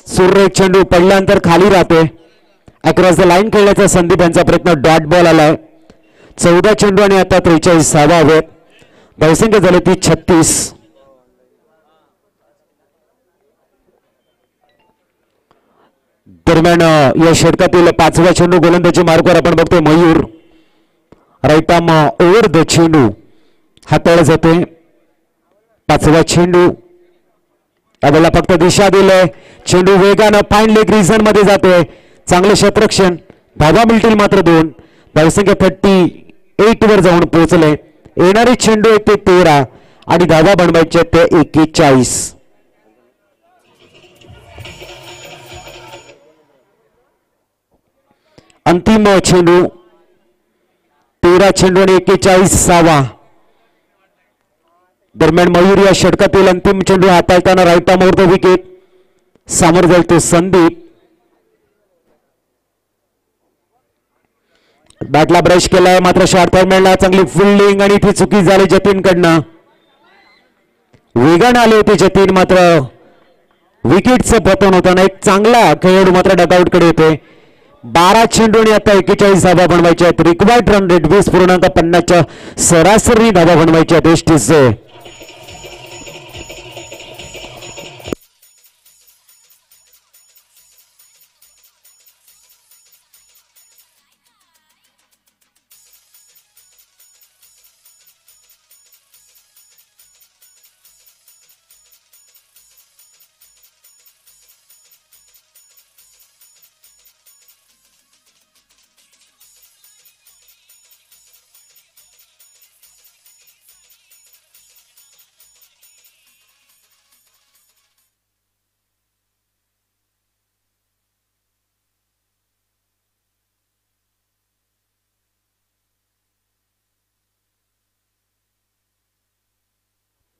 सुरेख चेंडू पडल्यानंतर खाली राहतोय. अक्रॉस द लाईन खेळण्याचा संदीप यांचा प्रयत्न, डॉट बॉल आलाय. 14 चेंडू आणि आता 43 हवेत, धावसंख्या झाली ती 36. दरम्यान या षटकातील 5वा चेंडू गोलंदाजी मार्गावर आपण बघतोय Mayur, right arm over the चेंडू हाताळला जातोय. 5वा चेंडू त्यावेळेला फक्त दिशा दिलंय, चेंडू वेगानं फाईन लेग रिझन मध्ये जातोय, चांगले क्षेत्ररक्षण, धावा मिळतील मात्र 2, धावसंख्या 38 वर जाऊन पोहोचले. येणारे चेंडू आहेत ते 13 आणि धावा बनवायचे ते 41. अंतिम चेंडू 13 चेंडू आणि 41. दरम्यान मयूर या षटकातील अंतिम चेंडू हाताळताना right arm over the wicket, समोर जाईल तो संदीप. बॅटला ब्रश केलाय मात्र शॉर्ट मिळणार, चांगली फिल्डिंग आणि ती चुकी झाली जतीनकडनं. वेगाने आले होते जतीन मात्र विकेटचं पतन होताना एक चांगला खेळाडू मात्र डगआउट कडे येतोय. 12 चेंडू आणि आता 41 धावा बनवायच्या आहेत. रिक्वायर्ड रन रेट 20.50च्या सरासरी धावा बनवायच्या आहेत एसटीचे.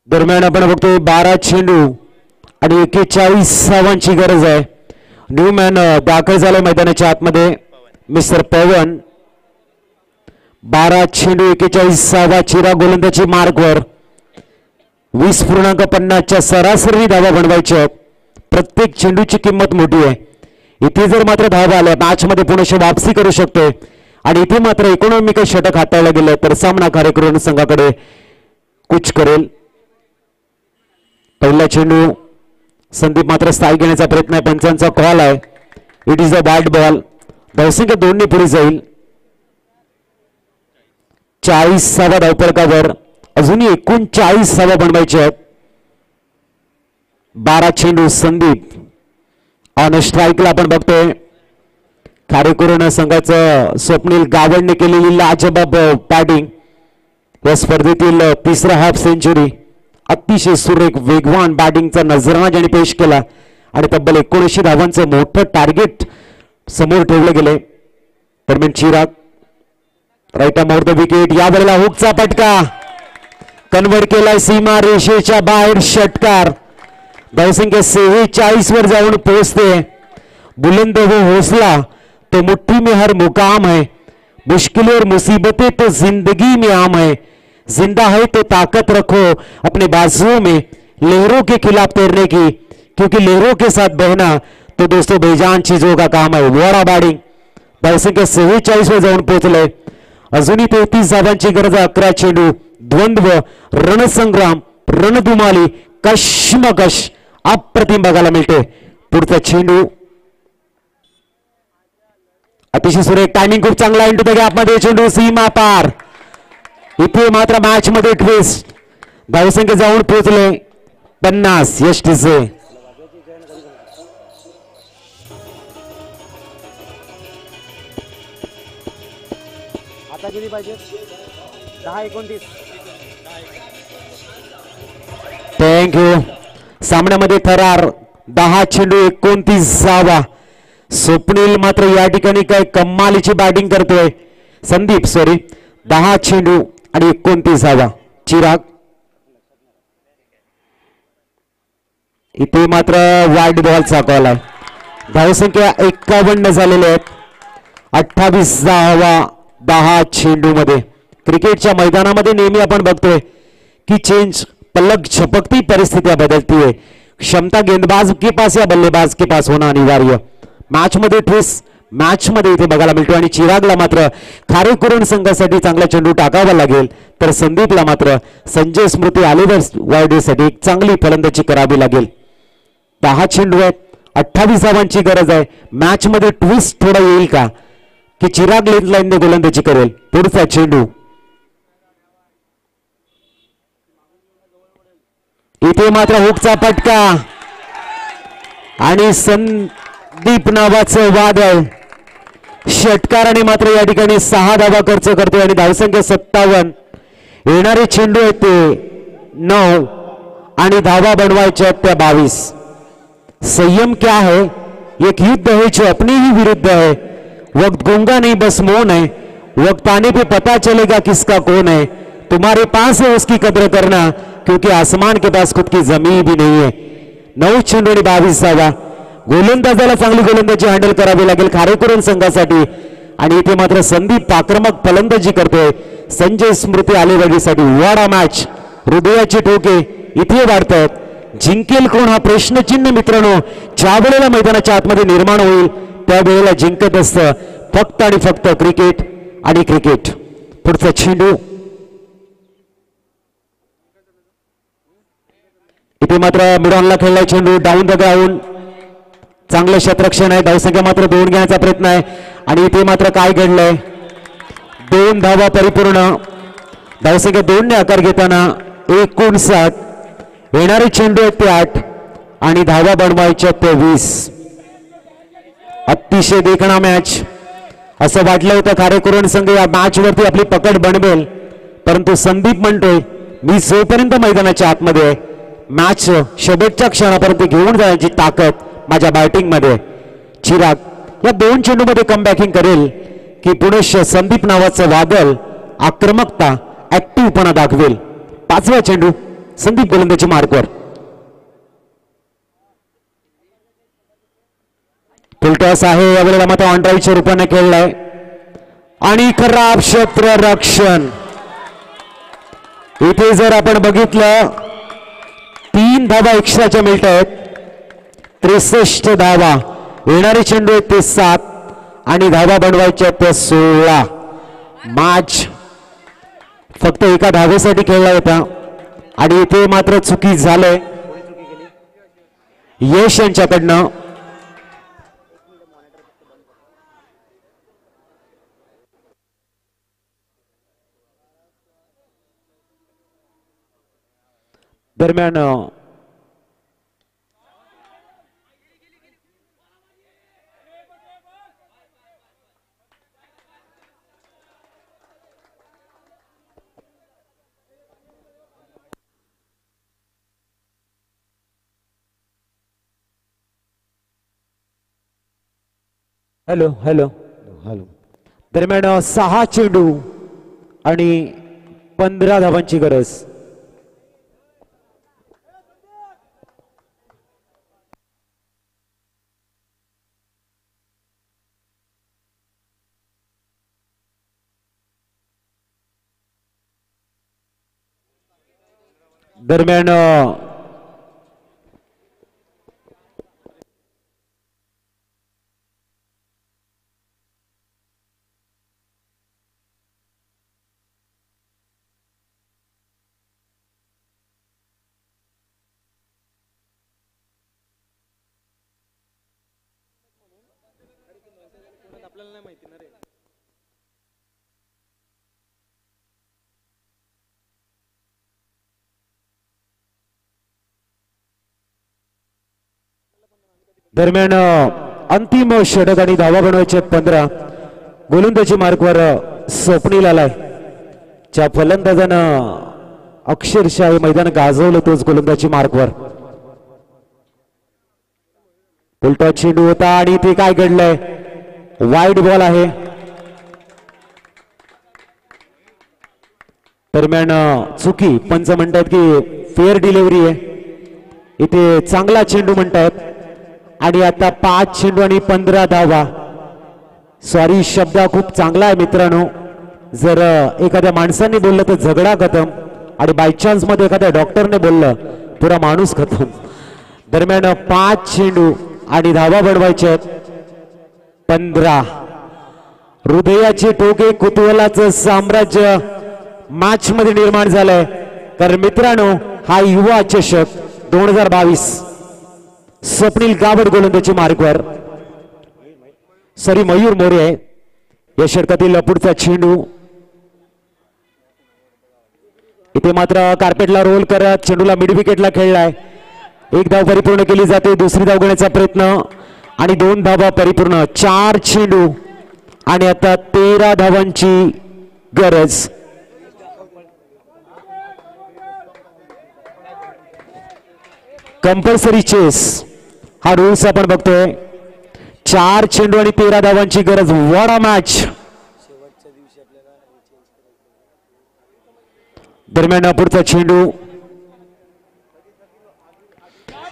दरम्यान आपण बघतोय 12 चेंडू आणि 41 धावांची गरज आहे. न्यूमॅन दाखल झाले मैदानाच्या आतमध्ये, मिस्टर पवन. 12 चेंडू 41 धावा, चिरा गोलंदाजी मार्कवर 20.50च्या सरासरी धावा बनवायच्या आहेत. प्रत्येक चेंडूची किंमत मोठी आहे. इथे जर मात्र धावा आल्या मॅच मध्ये पुन्हा वापसी करू शकतोय आणि इथे मात्र इकॉनॉमिकल षटक हाताळला गेलं तर सामना कार्यक्रम संघाकडे कुच करेल. पहिला चेंडू संदीप मात्र स्थायी घेण्याचा प्रयत्न आहे, पंचांचा कॉल आहे. It is a bat ball, धावसंख्या 2 पुढे जाईल. 40 धावफलकावर अजूनही 39 धावा बनवायचे आहेत. 12 चेंडू संदीप ऑन स्ट्राईकला आपण बघतोय. कार्यकर्ता संघाचं स्वप्नील गावडने केलेली लाजबाब बॅटिंग, या स्पर्धेतील 3रा हाफ सेंचुरी, अतिशय सुरेख वेगवान बॅटिंगचा नजराणा ज्याने पेश केला आणि तब्बल 19 धावांचं मोठं टार्गेट समोर ठेवले गेले. दरम्यान Chirag right arm over the wicket, यावेळेला हुकचा फटका कन्व्हर्ट केलाय सीमा रेषेच्या बाहेर. षटकार, धावसंख्या 46 वर जाऊन पोहोचते. बुलंद हो हौसला तो मुठ्ठी में हर मुकाम है, मुश्किलें और मुसीबतें तो जिंदगी में आम है, जिंदा है तो ताकत रखो अपने बाजुओं में लहरों के खिलाफ तैरने की, क्योंकि लहरों के साथ बहना तो दोस्तों बेजान चीजों का काम है. वॉडा बॅटिंग धावसंख्या 44 वर जाऊन पोहोचले. अजूनही 33 धावांची गरज आहे. 11 चेंडू, द्वंद्व, रणसंग्राम, रणधुमाली, कश्मकश अप्रतिम बघायला मिळते. पुढचा चेंडू अतिशय सुरेख टायमिंग खूप चांगला इंटू द गॅप मध्ये चेंडू सीमा पार. इथे मात्र मॅच मध्ये ट्विस्ट. धावसंख्या जाऊन पोहोचले 50 यष्टीचे. आता किती पाहिजे? 10-29. थँक्यू. सामन्यामध्ये थरार 10 चेंडू 29 धावा. स्वप्नील मात्र या ठिकाणी काय कमालीची बॅटिंग करतोय. संदीप 10 चेंडू आणि 29 धावा. चिराग इथे मात्र वाईड बॉल चाकवला. धावसंख्या 51 झालेले आहेत. 28 धावा 10 चेंडू मध्ये. क्रिकेटच्या मैदानामध्ये नेहमी आपण बघतोय की चेंज पलक झपकती परिस्थिती बदलती है. क्षमता गेंदबाज के पास या बल्लेबाज के पास होणं अनिवार्य. मॅच मध्ये ट्विस्ट मॅच मध्ये इथे बघायला मिळतो आणि चिरागला मात्र खारेकुरण संघासाठी चांगला चेंडू टाकावा लागेल, तर संदीपला मात्र संजय स्मृती वायडेसाठी एक चांगली फलंदाजी करावी लागेल. 10 चेंडू आहेत, 28 धावांची गरज आहे. मॅच मध्ये ट्विस्ट थोडा येईल का की चिराग लेन लाईनने गोलंदाजी करेल. पुढचा चेंडू इथे मात्र हुकचा फटका आणि संदीप नावाचं वादळ षटकाराने मात्र या ठिकाणी 6 धावा खर्च करतोय आणि धावसंख्या 57. येणारे चेंडू आहेत ते 9 आणि धावा बनवायच्या त्या 22. संयम क्या है, एक युद्ध है जो अपने ही विरुद्ध है. वक्त गूंगा नहीं बस मौन है. वक्त आने पे पता चलेगा किसका कौन है. तुम्हारे पास है उसकी कदर करना, क्योंकि आसमान के पास खुद की जमीन भी नहीं है. 9 चेंडू आणि 22 धावा. गोलंदाजाला चांगली गोलंदाजी हँडल करावी लागेल खारेकुरण संघासाठी आणि इथे मात्र संदीप आक्रमक फलंदाजी करतोय संजय स्मृती आलेवाडीसाठी. वाडा मॅच. हृदयाचे ठोके इथे वाढतात. जिंकेल कोण हा प्रश्नचिन्ह मित्रांनो ज्या वेळेला मैदानाच्या आतमध्ये निर्माण होईल त्यावेळेला जिंकत असतं फक्त आणि फक्त क्रिकेट आणि क्रिकेट. पुढचा चेंडू इथे मात्र मिडॉनला खेळला चेंडू डाऊन द ग्राउंड. चांगलं क्षेत्ररक्षण आहे. धावसंख्या मात्र 2 घेण्याचा प्रयत्न आहे आणि इथे मात्र काय घडलंय 2 धावा परिपूर्ण. धावसंख्या 2 ने आकार घेताना 59. येणारे चेंडू आहेत ते 8 आणि धावा बनवायच्या ते 20. अतिशय देखणा मॅच. असं वाटलं होतं खारेकुरण संघ या मॅच वरती आपली पकड बनवेल, परंतु संदीप म्हणतोय मी जोपर्यंत मैदानाच्या आतमध्ये आहे मॅच शेवटच्या क्षणापर्यंत घेऊन जाण्याची ताकद माझ्या बॅटिंग मध्ये. चिराग या 2 चेंडू मध्ये कमबॅकिंग करेल की पुढे संदीप नावाचं वादळ आक्रमकता ऍक्टिव्हपणा दाखवेल. 5वा चेंडू संदीप गोलंदाजी मार्कवर. फुलटॉस आहे यावेळेला मात्र ऑन ड्राईव्हच्या रूपाने खेळलाय आणि खराब क्षेत्ररक्षण. इथे जर आपण बघितलं 3 धावा एक्स्ट्राच्या मिळत आहेत. 63 धावा. येणारे चेंडू आहेत ते 7 आणि धावा बनवायच्या त्या 16. मॅच फक्त एका धावेसाठी खेळला होता आणि इथे मात्र चुकी झालंय यश यांच्याकडनं. दरम्यान हॅलो हॅलो हॅलो. दरम्यान 6 चेंडू आणि 15 धावांची गरज. दरम्यान दरम्यान अंतिम षटक आणि धावा बनवायचे 15. गोलंदाजी मार्कवर स्वप्नील आलाय. ज्या फलंदाजानं अक्षरशः हे मैदान गाजवलं तोच गोलंदाजी मार्कवर. उलटा चेंडू होता आणि ते काय घडलंय, वाईड बॉल आहे. दरम्यान चुकी पंच म्हणतात की फेअर डिलिव्हरी आहे. इथे चांगला चेंडू म्हणतात आणि आता 5 चेंडू आणि 15 धावा. सॉरी, शब्द खूप चांगला आहे मित्रांनो. जर एखाद्या माणसाने बोललं तर झगडा खतम आणि बाय चान्स मध्ये एखाद्या डॉक्टरने बोललं पुरा माणूस खतम. दरम्यान 5 चेंडू आणि धावा बनवायचे आहेत 15. हृदयाचे टोके, कुतूहलाचं साम्राज्य मॅच मध्ये निर्माण झालंय. कारण मित्रांनो, हा युवा चषक 2022 स्वप्नील गावड गोलंदाजी मार्कवर. सॉरी, मयूर मोरे आहे. या षटकातील पुढचा चेंडू इथे मात्र कार्पेटला रोल करत चेंडूला मिड विकेटला खेळलाय. 1 धाव परिपूर्ण केली जाते. दुसरी धाव घेण्याचा प्रयत्न आणि 2 धावा परिपूर्ण. 4 चेंडू आणि आता 13 धावांची गरज. कंपल्सरी चेस हा रूल्स आपण बघतोय. 4 चेंडू आणि 13 धावांची गरज. What a match. दरम्यान पुढचा चेंडू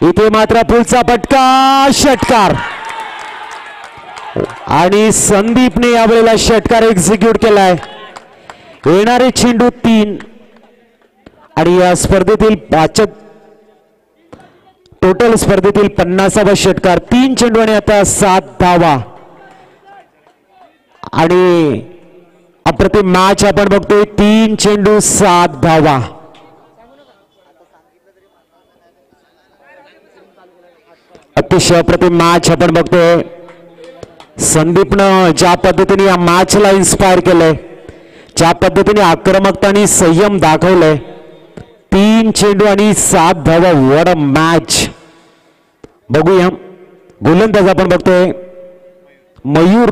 इथे मात्र पुढचा फटका, षटकार. आणि संदीपने यावेळेला षटकार एक्झिक्यूट केलाय. येणारे चेंडू 3 आणि या स्पर्धेतील टोटल स्पर्धेतील 50वा षटकार. 3 चेंडू आणि आता 7 धावा. आणि अप्रतिम मॅच आपण बघतोय. 3 चेंडू 7 धावा. अतिशय अप्रतिम मॅच आपण बघतोय. संदीपनं ज्या पद्धतीने या मॅचला इन्स्पायर केलंय, ज्या पद्धतीने आक्रमकता आणि संयम दाखवलंय. 3 चेंडू आणि 7 धावा. What a match. बघूया गोलंदाज आपण बघतोय मयूर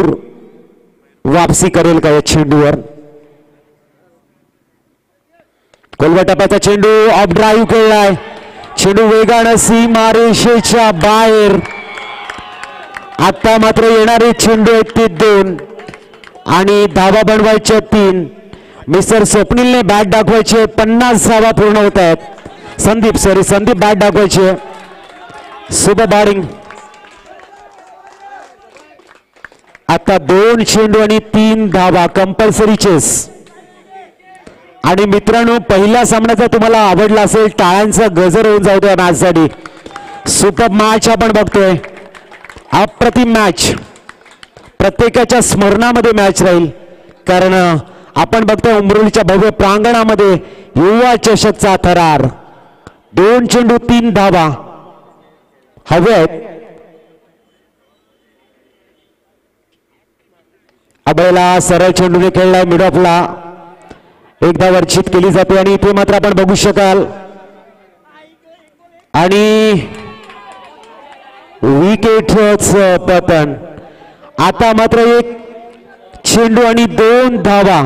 वापसी करेल का या चेंडूवर. गोलवा टप्प्याचा चेंडू ऑफ ड्राईव्ह खेळलाय. चेंडू वेगानं सीमारेषेच्या बाहेर. आता मात्र येणारे चेंडू आहेत ते 2 आणि धावा बनवायच्या 3. मिस्टर स्वप्नीलने बॅट दाखवायचे. 50 धावा पूर्ण होत आहेत. संदीप बॅट दाखवायचे. Super batting. आता 2 चेंडू आणि 3 धावा. Compulsory chess. आणि मित्रांनो, पहिल्या सामन्याचा तुम्हाला आवडला असेल, टाळ्यांचा गजर होऊन जाऊ द्या मॅचसाठी. सुपर मॅच आपण बघतोय. अप्रतिम मॅच. प्रत्येकाच्या स्मरणामध्ये मॅच राहील. कारण आपण बघतोय उमरोलीच्या भव्य प्रांगणामध्ये युवा चषकचा थरार. 2 चेंडू 3 धावा हवे आहेत. अभयला सरळ चेंडूने खेळलाय मिड ऑफला. एकदा वर्षित केली जाते आणि इथे मात्र आपण बघू शकाल आणि विकेटच पतन. आता मात्र 1 चेंडू आणि 2 धावा.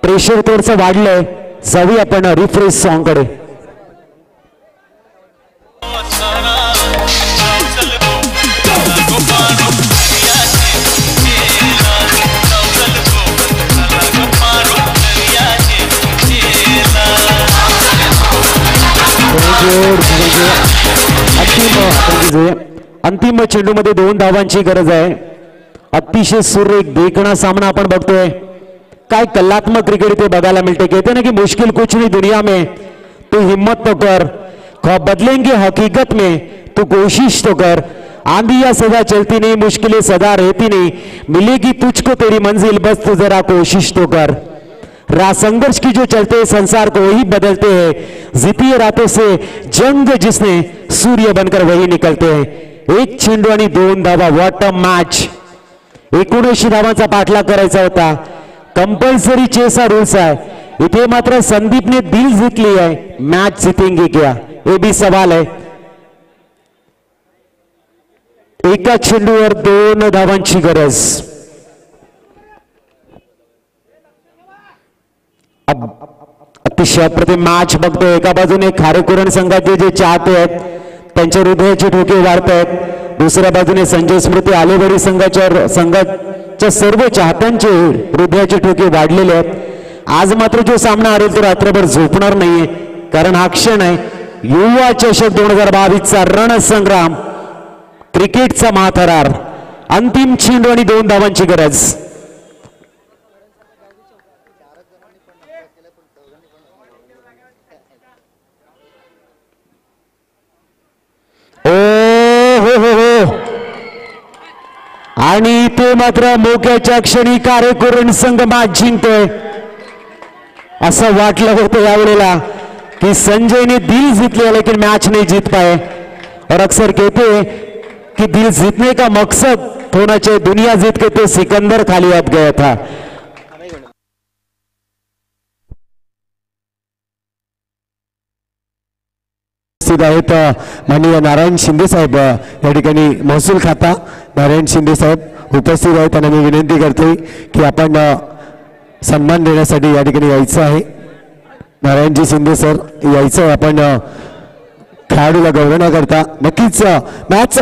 प्रेशर थोडंसं वाढलंय. जाऊया आपण रिफ्रेश सॉन्ग कडे. अंतिम चेंडू मध्ये 2 धावांची गरज आहे. अतिशय सुरेख देखणा सामना आपण बघतोय. काय कलात्मक क्रिकेट इथे बघायला मिळते. कहते ना कि मुश्किल कुछ नहीं दुनिया में, तू हिम्मत तो कर, ख्वाब बदलेंगे हकीकत में, तू कोशिश तो कर। आंधियां सदा चलती नहीं, मुश्किलें सदा रहती नहीं, मिलेगी तुझको तेरी मंजिल, बस तू जरा कोशिश तो कर। राह संघर्ष की जो चलते हैं संसार को वही बदलते हैं, जीती रातों से जंग जिसने सूर्य बनकर वही निकलते हैं। 1 चेंडू आणि 2 धावा, व्हॉट अ मॅच। 79 धावांचा पाठलाग करायचा होता, कंपल्सरी चेस हा रूल्स आहे। इथे मात्र संदीपने दिल जीतली आहे, मॅच जीतेंगे क्या ये भी सवाल है। एका चेंडूवर 2 धावांची गरज। अतिशय अप्रतिम मॅच बघतोय। एका बाजूने खारेकुरण संघाचे जे चाहते आहेत त्यांच्या हृदयाचे ठोके वाढत आहेत, दुसऱ्या बाजूने संजय स्मृती आलेवाडी संघाच्या सर्व चाहत्यांचे हृदयाचे ठोके वाढलेले आहेत। आज मात्र जो सामना हरेल तो रात्रभर झोपणार नाहीये, कारण हा क्षण आहे युवा चषक 2022चा रणसंग्राम, क्रिकेटचा महाथरार। अंतिम चेंडू आणि 2 धावांची गरज। आणि इथे मात्र मोक्याच्या क्षणी कारेकुरण संघ मॅच जिंकतोय। असं वाटलं होतं यावेळेला कि संजय ने दिल जीत लिया लेकिन मैच नहीं जीत पाए। और अक्सर कहते हैं कि दिल जीतने का मकसद होना चाहिए, दुनिया जीत के तो सिकंदर खाली हाथ गया था। उपस्थित आहेत माननीय नारायण शिंदे साहेब, या ठिकाणी महसूल खाता नारायण शिंदे साहेब उपस्थित आहेत। त्यांना मी विनंती करते की आपण सन्मान देण्यासाठी या ठिकाणी यायचं आहे। नारायणजी शिंदे सर यायचं, आपण खेळाडूला गौरवण्याकरता नक्कीच मॅच